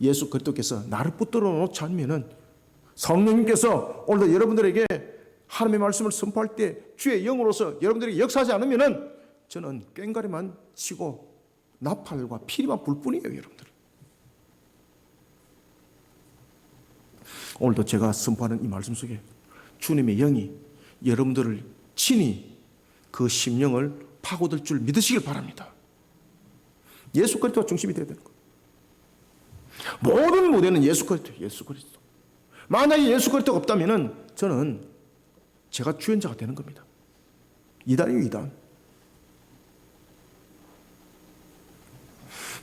예수 그리스도께서 나를 붙들어 놓지 않으면은, 성령님께서 오늘도 여러분들에게 하나님의 말씀을 선포할 때 주의 영으로서 여러분들에게 역사하지 않으면은 저는 꽹과리만 치고 나팔과 피리만 불 뿐이에요, 여러분들. 오늘도 제가 선포하는 이 말씀 속에 주님의 영이 여러분들을 친히 그 심령을 파고들 줄 믿으시길 바랍니다. 예수 그리스도가 중심이 되어야 되는 거예요. 모든 무대는 예수 그리스도, 예수 그리스도. 만약에 예수 그리스도가 없다면은 저는 제가 주연자가 되는 겁니다. 이단이에요, 이단.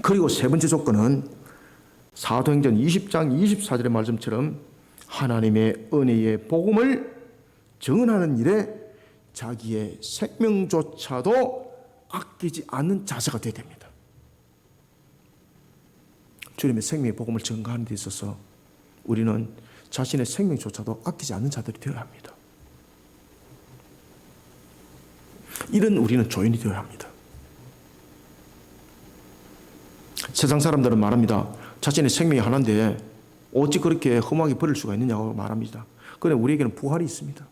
그리고 세 번째 조건은 사도행전 20장 24절의 말씀처럼 하나님의 은혜의 복음을 증언하는 일에 자기의 생명조차도 아끼지 않는 자세가 되어야 됩니다. 주님의 생명의 복음을 증거하는 데 있어서 우리는 자신의 생명조차도 아끼지 않는 자들이 되어야 합니다. 이런 우리는 조연이 되어야 합니다. 세상 사람들은 말합니다. 자신의 생명이 하나인데 어찌 그렇게 험하게 버릴 수가 있느냐고 말합니다. 그런데 우리에게는 부활이 있습니다.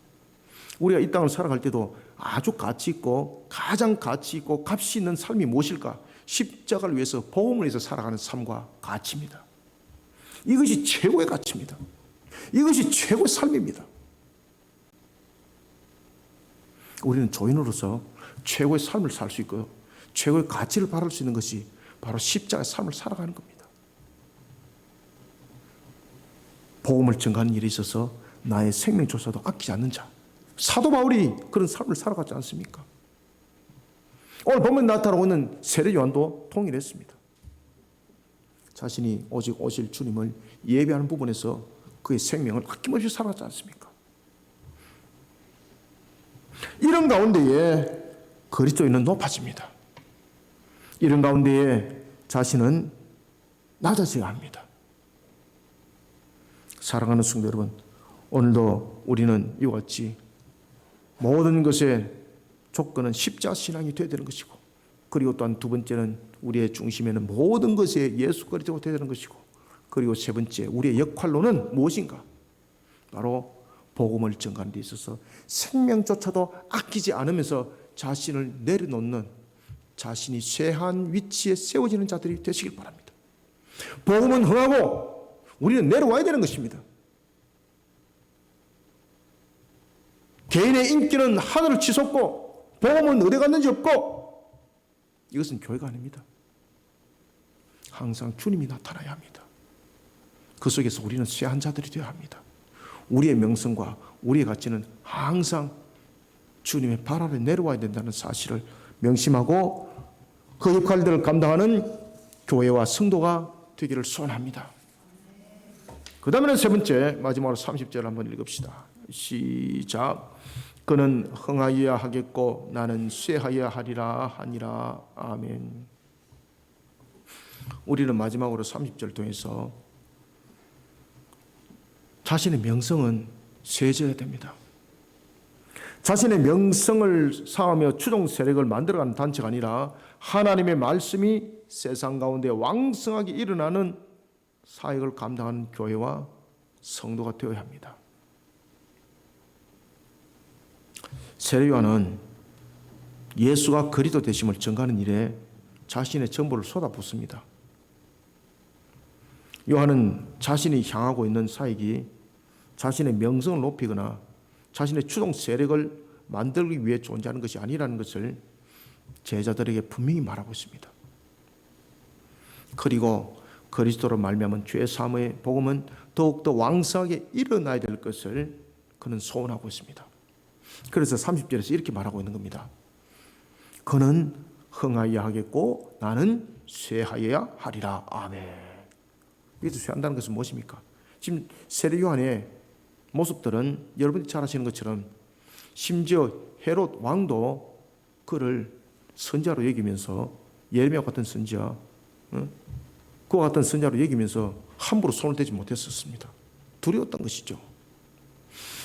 우리가 이 땅을 살아갈 때도 아주 가치 있고 가장 가치 있고 값이 있는 삶이 무엇일까? 십자가를 위해서, 복음을 위해서 살아가는 삶과 가치입니다. 이것이 최고의 가치입니다. 이것이 최고의 삶입니다. 우리는 조인으로서 최고의 삶을 살 수 있고 최고의 가치를 바랄 수 있는 것이 바로 십자가의 삶을 살아가는 겁니다. 복음을 증거하는 일에 있어서 나의 생명조차도 아끼지 않는 자, 사도 바울이 그런 삶을 살아가지 않습니까? 오늘 본문에 나타나고 있는 세례 요한도 동일했습니다. 자신이 오직 오실 주님을 예배하는 부분에서 그의 생명을 아낌없이 살아가지 않습니까? 이런 가운데에 그리스도인은 높아집니다. 이런 가운데에 자신은 낮아져야 합니다. 사랑하는 성도 여러분, 오늘도 우리는 이와 같이 모든 것의 조건은 십자가 신앙이 되어야 되는 것이고, 그리고 또한 두 번째는 우리의 중심에는 모든 것에 예수 그리스도가 되어야 되는 것이고, 그리고 세 번째 우리의 역할로는 무엇인가? 바로 복음을 전가하는 데 있어서 생명조차도 아끼지 않으면서 자신을 내려놓는, 자신이 쇠한 위치에 세워지는 자들이 되시길 바랍니다. 복음은 흥하고 우리는 내려와야 되는 것입니다. 개인의 인기는 하늘을 치솟고 복음은 어디 갔는지 없고, 이것은 교회가 아닙니다. 항상 주님이 나타나야 합니다. 그 속에서 우리는 쇠한 자들이 되어야 합니다. 우리의 명성과 우리의 가치는 항상 주님의 발 아래 내려와야 된다는 사실을 명심하고 그 역할들을 감당하는 교회와 성도가 되기를 소원합니다. 그 다음에는 세 번째, 마지막으로 30절 한번 읽읍시다. 시작. 그는 흥하여야 하겠고 나는 쇠하여야 하리라 하니라. 아멘. 우리는 마지막으로 30절 통해서 자신의 명성은 쇠해져야 됩니다. 자신의 명성을 쌓으며 추종 세력을 만들어가는 단체가 아니라 하나님의 말씀이 세상 가운데 왕성하게 일어나는 사역을 감당하는 교회와 성도가 되어야 합니다. 세례요한은 예수가 그리스도 되심을 증거하는 일에 자신의 전부를 쏟아붓습니다. 요한은 자신이 향하고 있는 사역이 자신의 명성을 높이거나 자신의 추종 세력을 만들기 위해 존재하는 것이 아니라는 것을 제자들에게 분명히 말하고 있습니다. 그리고 그리스도로 말미암은 죄 사함의 복음은 더욱더 왕성하게 일어나야 될 것을 그는 소원하고 있습니다. 그래서 30절에서 이렇게 말하고 있는 겁니다. 그는 흥하여야 하겠고 나는 쇠하여야 하리라. 아멘. 여기서 쇠한다는 것은 무엇입니까? 지금 세례 요한의 모습들은 여러분이 잘 아시는 것처럼 심지어 헤롯 왕도 그를 선지자로 여기면서 예레미야 같은 선지자, 그와 같은 선지자로 여기면서 함부로 손을 대지 못했었습니다. 두려웠던 것이죠.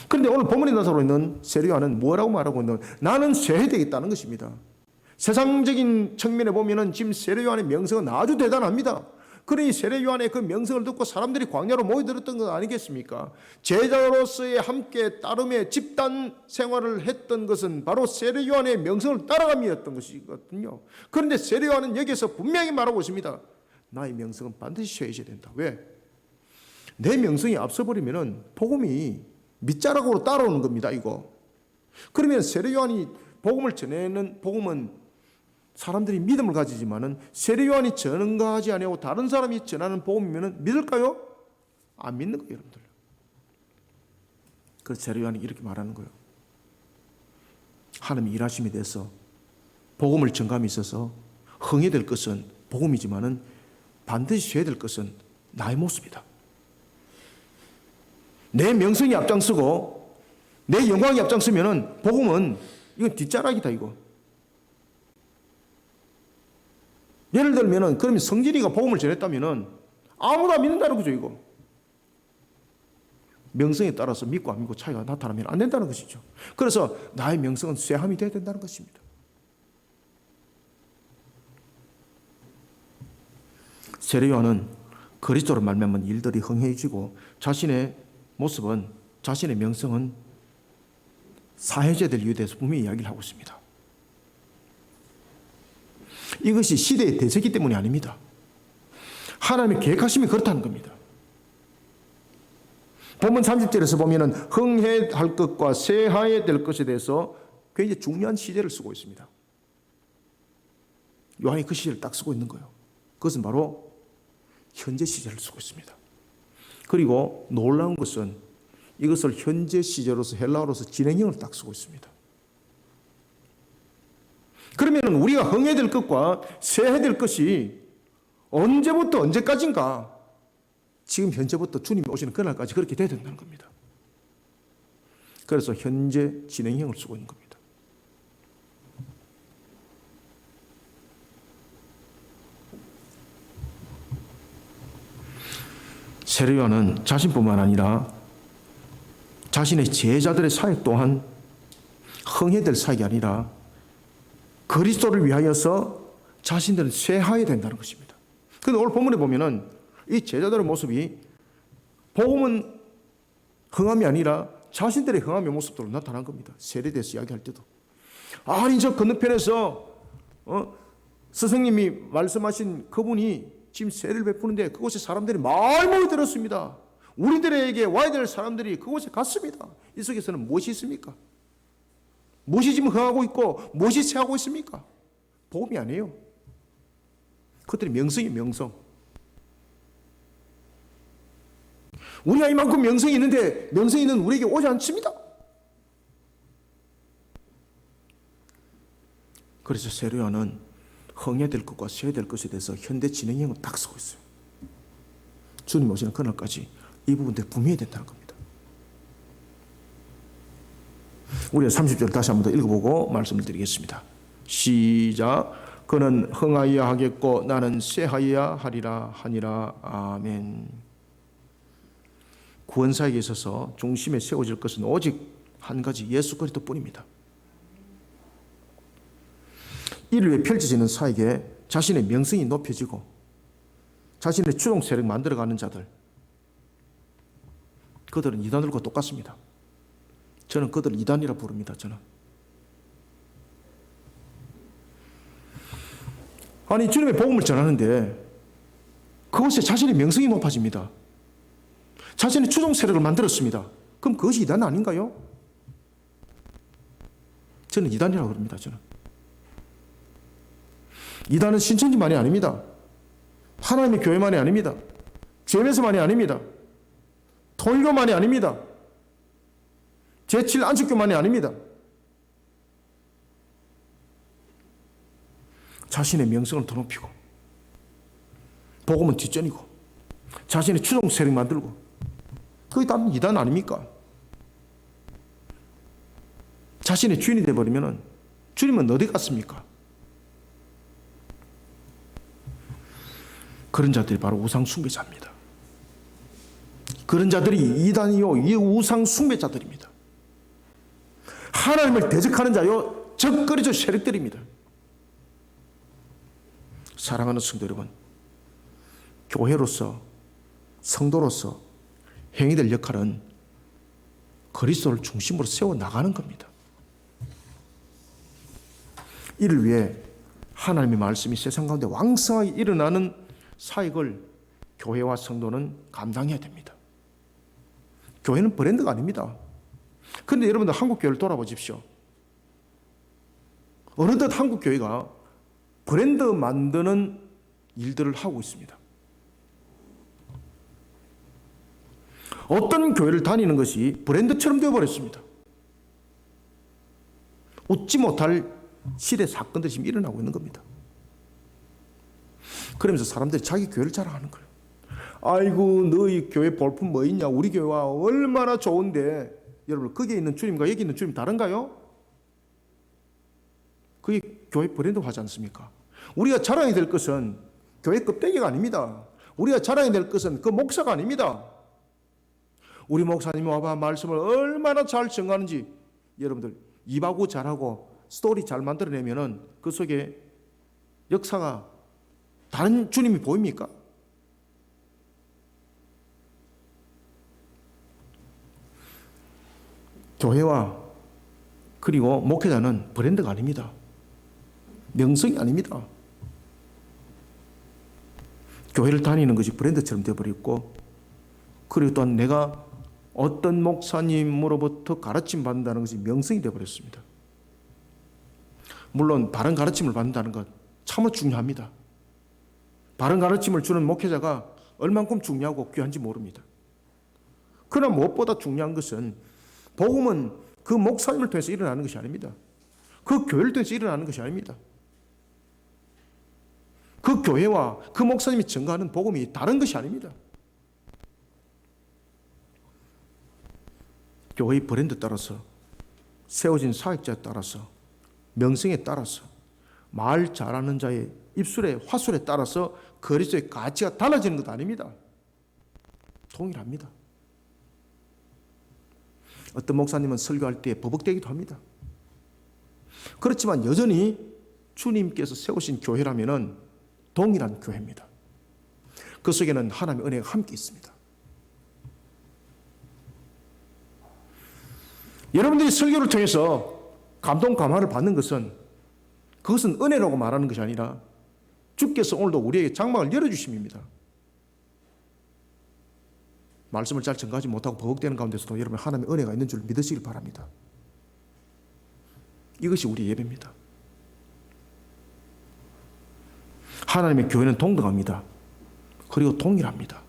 그런데 오늘 본문에 나타나고 있는 세례 요한은 뭐라고 말하고 있는? 나는 쇠해되겠다는 것입니다. 세상적인 측면에 보면은 지금 세례 요한의 명성은 아주 대단합니다. 그러니 세례 요한의 그 명성을 듣고 사람들이 광야로 모여들었던 것 아니겠습니까? 제자로서의 함께 따름의 집단 생활을 했던 것은 바로 세례 요한의 명성을 따라감이었던 것이거든요. 그런데 세례 요한은 여기서 분명히 말하고 있습니다. 나의 명성은 반드시 쇠해져야 된다. 왜? 내 명성이 앞서버리면은 복음이 밑자락으로 따라오는 겁니다. 이거. 그러면 세례 요한이 복음을 전하는 복음은 사람들이 믿음을 가지지만은 세례 요한이 전가하지 아니하고 다른 사람이 전하는 복음이면은 믿을까요? 안 믿는 거예요, 여러분들. 그래서 세례 요한이 이렇게 말하는 거예요. 하나님의 일하심에 대해서 복음을 전감이 있어서 흥해야 될 것은 복음이지만은 반드시 해야 될 것은 나의 모습이다. 내 명성이 앞장서고 내 영광이 앞장서면은 복음은 이건 뒷자락이다 이거. 예를 들면은 그러면 성진이가 복음을 전했다면은 아무도 안 믿는다는 거죠 이거. 명성에 따라서 믿고 안 믿고 차이가 나타나면 안 된다는 것이죠. 그래서 나의 명성은 쇠함이 되어야 된다는 것입니다. 세례 요한은 그리스도로 말미암은 일들이 흥해지고 자신의 모습은 자신의 명성은 사해제될 이유에 대해서 분명히 이야기를 하고 있습니다. 이것이 시대의 대세이기 때문이 아닙니다. 하나님의 계획하심이 그렇다는 겁니다. 본문 30절에서 보면은 흥해할 것과 쇠하여야 될 것에 대해서 굉장히 중요한 시제를 쓰고 있습니다. 요한이 그 시제를 딱 쓰고 있는 거예요. 그것은 바로 현재 시제를 쓰고 있습니다. 그리고 놀라운 것은 이것을 현재 시제로서 헬라어로서 진행형을 딱 쓰고 있습니다. 그러면 우리가 흥해야 될 것과 쇠해야 될 것이 언제부터 언제까지인가? 지금 현재부터 주님이 오시는 그날까지 그렇게 돼야 된다는 겁니다. 그래서 현재 진행형을 쓰고 있는 겁니다. 세례 요한은 자신뿐만 아니라 자신의 제자들의 사역 또한 흥해야 될 사역이 아니라 그리스도를 위하여서 자신들은 쇠하여야 된다는 것입니다. 그런데 오늘 본문에 보면은 이 제자들의 모습이 복음은 흥함이 아니라 자신들의 흥함의 모습으로 나타난 겁니다. 세례에 대해서 이야기할 때도. 아니 저 건너편에서 스승님이 말씀하신 그분이 지금 세례를 베푸는데 그곳에 사람들이 말못 들었습니다. 우리들에게 와야 될 사람들이 그곳에 갔습니다. 이 속에서는 무엇이 있습니까? 무엇이 지금 흥하고 있고 무엇이 쇠하고 있습니까? 복음이 아니에요. 그들의 명성이 명성. 우리가 이만큼 명성이 있는데 명성이 있는 우리에게 오지 않습니다. 그래서 세례 요한은 흥해야 될 것과 쇠해야 될 것에 대해서 현대 진행형을 딱 쓰고 있어요. 주님 오시는 그날까지 이 부분들이 분명해야 된다는 겁니다. 우리가 30절 다시 한 번 더 읽어보고 말씀을 드리겠습니다. 시작. 그는 흥하여야 하겠고 나는 쇠하여야 하리라 하니라. 아멘. 구원사에게 있어서 중심에 세워질 것은 오직 한 가지 예수 그리스도뿐입니다. 이를 위해 펼쳐지는 사역에 자신의 명성이 높여지고 자신의 추종 세력 만들어가는 자들, 그들은 이단들과 똑같습니다. 저는 그들을 이단이라 부릅니다. 저는. 아니, 주님의 복음을 전하는데 그것에 자신의 명성이 높아집니다. 자신의 추종 세력을 만들었습니다. 그럼 그것이 이단 아닌가요? 저는 이단이라고 그럽니다. 저는. 이단은 신천지만이 아닙니다. 하나님의 교회만이 아닙니다. 제메스만이 아닙니다. 통일교만이 아닙니다. 제7 안식교만이 아닙니다. 자신의 명성을 더 높이고 복음은 뒷전이고 자신의 추종 세력 만들고 그게 다 이단 아닙니까? 자신의 주인이 되어버리면 주님은 어디 갔습니까? 그런 자들이 바로 우상 숭배자입니다. 그런 자들이 이단이요, 이 우상 숭배자들입니다. 하나님을 대적하는 자요, 적그리스도 세력들입니다. 사랑하는 성도 여러분, 교회로서, 성도로서 행해야 될 역할은 그리스도를 중심으로 세워나가는 겁니다. 이를 위해 하나님의 말씀이 세상 가운데 왕성하게 일어나는 사역을 교회와 성도는 감당해야 됩니다. 교회는 브랜드가 아닙니다. 그런데 여러분들 한국 교회를 돌아보십시오. 어느덧 한국 교회가 브랜드 만드는 일들을 하고 있습니다. 어떤 교회를 다니는 것이 브랜드처럼 되어버렸습니다. 웃지 못할 시대 사건들이 지금 일어나고 있는 겁니다. 그러면서 사람들이 자기 교회를 자랑하는 거예요. 아이고, 너희 교회 볼품 뭐 있냐? 우리 교회가 얼마나 좋은데. 여러분, 거기에 있는 주님과 여기 있는 주님 다른가요? 그게 교회 브랜드화하지 않습니까? 우리가 자랑이 될 것은 교회 껍데기가 아닙니다. 우리가 자랑이 될 것은 그 목사가 아닙니다. 우리 목사님이 와봐 말씀을 얼마나 잘 전가하는지 여러분들 입하고 잘하고 스토리 잘 만들어내면은 그 속에 역사가 다른 주님이 보입니까? 교회와 그리고 목회자는 브랜드가 아닙니다. 명성이 아닙니다. 교회를 다니는 것이 브랜드처럼 되어버렸고, 그리고 또한 내가 어떤 목사님으로부터 가르침 받는다는 것이 명성이 되어버렸습니다. 물론 바른 가르침을 받는다는 것 참으로 중요합니다. 바른 가르침을 주는 목회자가 얼만큼 중요하고 귀한지 모릅니다. 그러나 무엇보다 중요한 것은 복음은 그 목사님을 통해서 일어나는 것이 아닙니다. 그 교회를 통해서 일어나는 것이 아닙니다. 그 교회와 그 목사님이 전가하는 복음이 다른 것이 아닙니다. 교회의 브랜드 따라서 세워진 사역자에 따라서 명성에 따라서 말 잘하는 자의 입술의 화술에 따라서 그리스도의 가치가 달라지는 것 아닙니다. 동일합니다. 어떤 목사님은 설교할 때 버벅대기도 합니다. 그렇지만 여전히 주님께서 세우신 교회라면 동일한 교회입니다. 그 속에는 하나님의 은혜가 함께 있습니다. 여러분들이 설교를 통해서 감동 감화를 받는 것은 그것은 은혜라고 말하는 것이 아니라 주께서 오늘도 우리에게 장막을 열어주심입니다. 말씀을 잘 전가하지 못하고 버벅대는 가운데서도 여러분 하나님의 은혜가 있는 줄 믿으시길 바랍니다. 이것이 우리의 예배입니다. 하나님의 교회는 동등합니다. 그리고 동일합니다.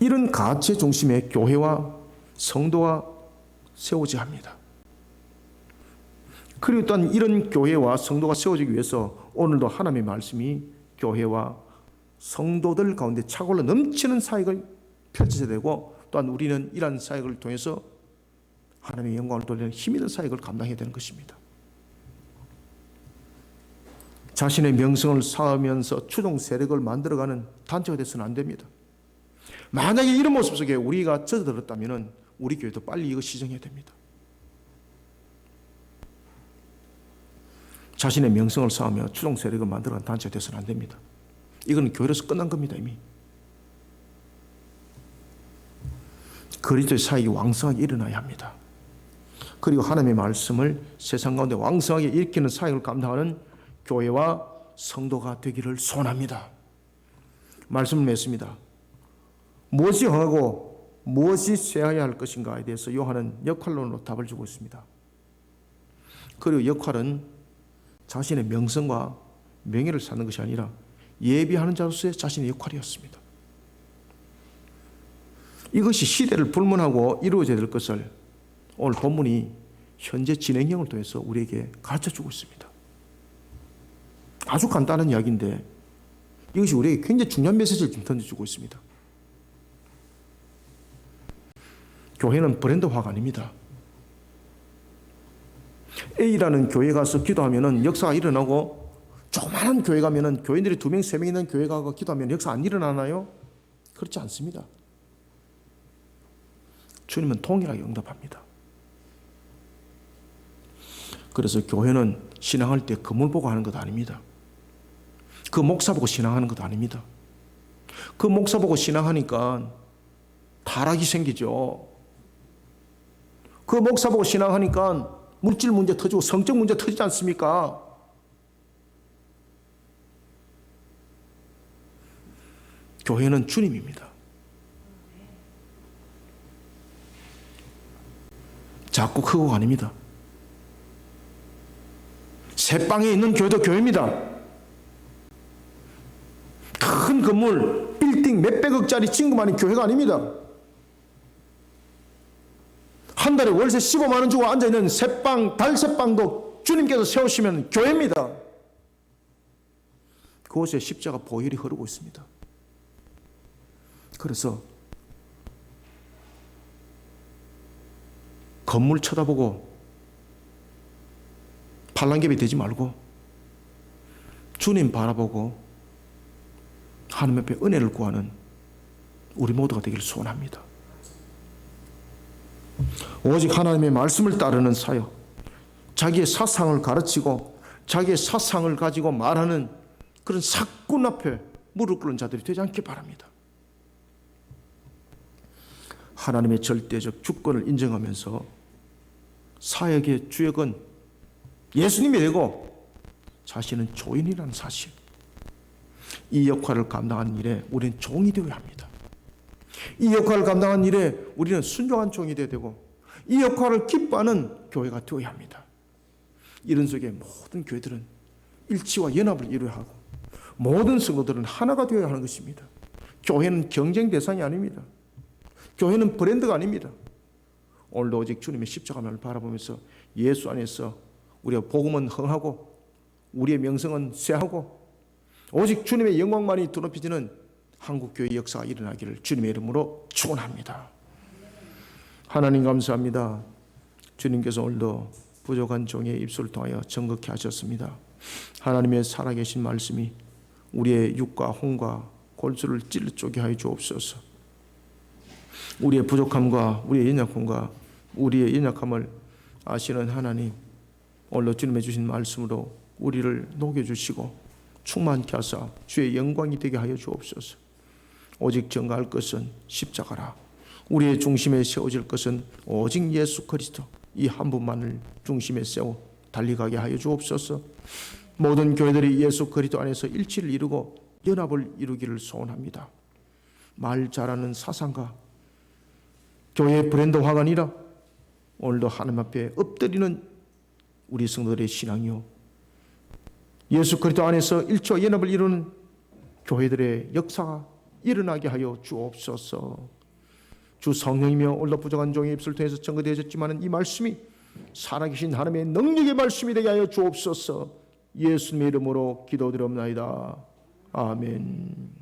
이런 가치의 중심에 교회와 성도가 세워져야 합니다. 그리고 또한 이런 교회와 성도가 세워지기 위해서 오늘도 하나님의 말씀이 교회와 성도들 가운데 차고로 넘치는 사역을 펼쳐야 되고, 또한 우리는 이러한 사역을 통해서 하나님의 영광을 돌리는 힘 있는 사역을 감당해야 되는 것입니다. 자신의 명성을 쌓으면서 추종 세력을 만들어가는 단체가 돼서는 안 됩니다. 만약에 이런 모습 속에 우리가 젖어들었다면 우리 교회도 빨리 이거 시정해야 됩니다. 자신의 명성을 쌓으며 추종 세력을 만들어간 단체가 돼서는 안 됩니다. 이건 교회로서 끝난 겁니다. 이미. 그리스도의 사역이 왕성하게 일어나야 합니다. 그리고 하나님의 말씀을 세상 가운데 왕성하게 일으키는 사역을 감당하는 교회와 성도가 되기를 소원합니다. 말씀을 맺습니다. 무엇이 흥하고 무엇이 쇠하여야 할 것인가에 대해서 요한은 역할론으로 답을 주고 있습니다. 그리고 역할은 자신의 명성과 명예를 쌓는 것이 아니라 예비하는 자로서의 자신의 역할이었습니다. 이것이 시대를 불문하고 이루어져야 될 것을 오늘 본문이 현재 진행형을 통해서 우리에게 가르쳐주고 있습니다. 아주 간단한 이야기인데 이것이 우리에게 굉장히 중요한 메시지를 던져주고 있습니다. 교회는 브랜드화가 아닙니다. A라는 교회 가서 기도하면 역사가 일어나고 조그마한 교회 가면 교인들이 2명, 3명 있는 교회 가서 기도하면 역사 안 일어나나요? 그렇지 않습니다. 주님은 동일하게 응답합니다. 그래서 교회는 신앙할 때 건물 보고 하는 것 아닙니다. 그 목사 보고 신앙하는 것도 아닙니다. 그 목사 보고 신앙하니까 타락이 생기죠. 그 목사 보고 신앙하니까 물질 문제 터지고 성적 문제 터지지 않습니까? 교회는 주님입니다. 작고 크고가 아닙니다. 새방에 있는 교회도 교회입니다. 큰 건물, 빌딩 몇백억짜리 진급하는 교회가 아닙니다. 한 달에 월세 15만 원 주고 앉아있는 새빵, 달새빵도 주님께서 세우시면 교회입니다. 그곳에 십자가 보혈이 흐르고 있습니다. 그래서 건물 쳐다보고 팔랑개비 되지 말고 주님 바라보고 하나님 앞에 은혜를 구하는 우리 모두가 되기를 소원합니다. 오직 하나님의 말씀을 따르는 사역, 자기의 사상을 가르치고 자기의 사상을 가지고 말하는 그런 사꾼 앞에 무릎 꿇는 자들이 되지 않기 바랍니다. 하나님의 절대적 주권을 인정하면서 사역의 주역은 예수님이 되고 자신은 조인이라는 사실, 이 역할을 감당하는 일에 우리는 종이 되어야 합니다. 이 역할을 감당하는 일에 우리는 순종한 종이 되어야 되고 이 역할을 기뻐하는 교회가 되어야 합니다. 이런 속에 모든 교회들은 일치와 연합을 이루어야 하고 모든 성도들은 하나가 되어야 하는 것입니다. 교회는 경쟁 대상이 아닙니다. 교회는 브랜드가 아닙니다. 오늘도 오직 주님의 십자가만을 바라보면서 예수 안에서 우리가 복음은 흥하고 우리의 명성은 쇠하고 오직 주님의 영광만이 드높여지는 한국교회 역사가 일어나기를 주님의 이름으로 축원합니다. 하나님 감사합니다. 주님께서 오늘도 부족한 종의 입술을 통하여 정극케 하셨습니다. 하나님의 살아계신 말씀이 우리의 육과 혼과 골수를 찔러 쪼개 하여 주옵소서. 우리의 부족함과 우리의 연약함과 우리의 연약함을 아시는 하나님, 오늘도 주님의 주신 말씀으로 우리를 녹여주시고 충만케 하사 주의 영광이 되게 하여 주옵소서. 오직 증거할 것은 십자가라. 우리의 중심에 세워질 것은 오직 예수 그리스도 이 한 분만을 중심에 세워 달리가게 하여 주옵소서. 모든 교회들이 예수 그리스도 안에서 일치를 이루고 연합을 이루기를 소원합니다. 말 잘하는 사상가, 교회의 브랜드화가 아니라 오늘도 하나님 앞에 엎드리는 우리 성도들의 신앙이요, 예수 그리스도 안에서 일치와 연합을 이루는 교회들의 역사가 일어나게 하여 주옵소서. 주 성령이며 오늘도 부족한 종의 입술을 통해서 증거되어졌지만 이 말씀이 살아계신 하나님의 능력의 말씀이 되게 하여 주옵소서. 예수님의 이름으로 기도드립니다. 아멘.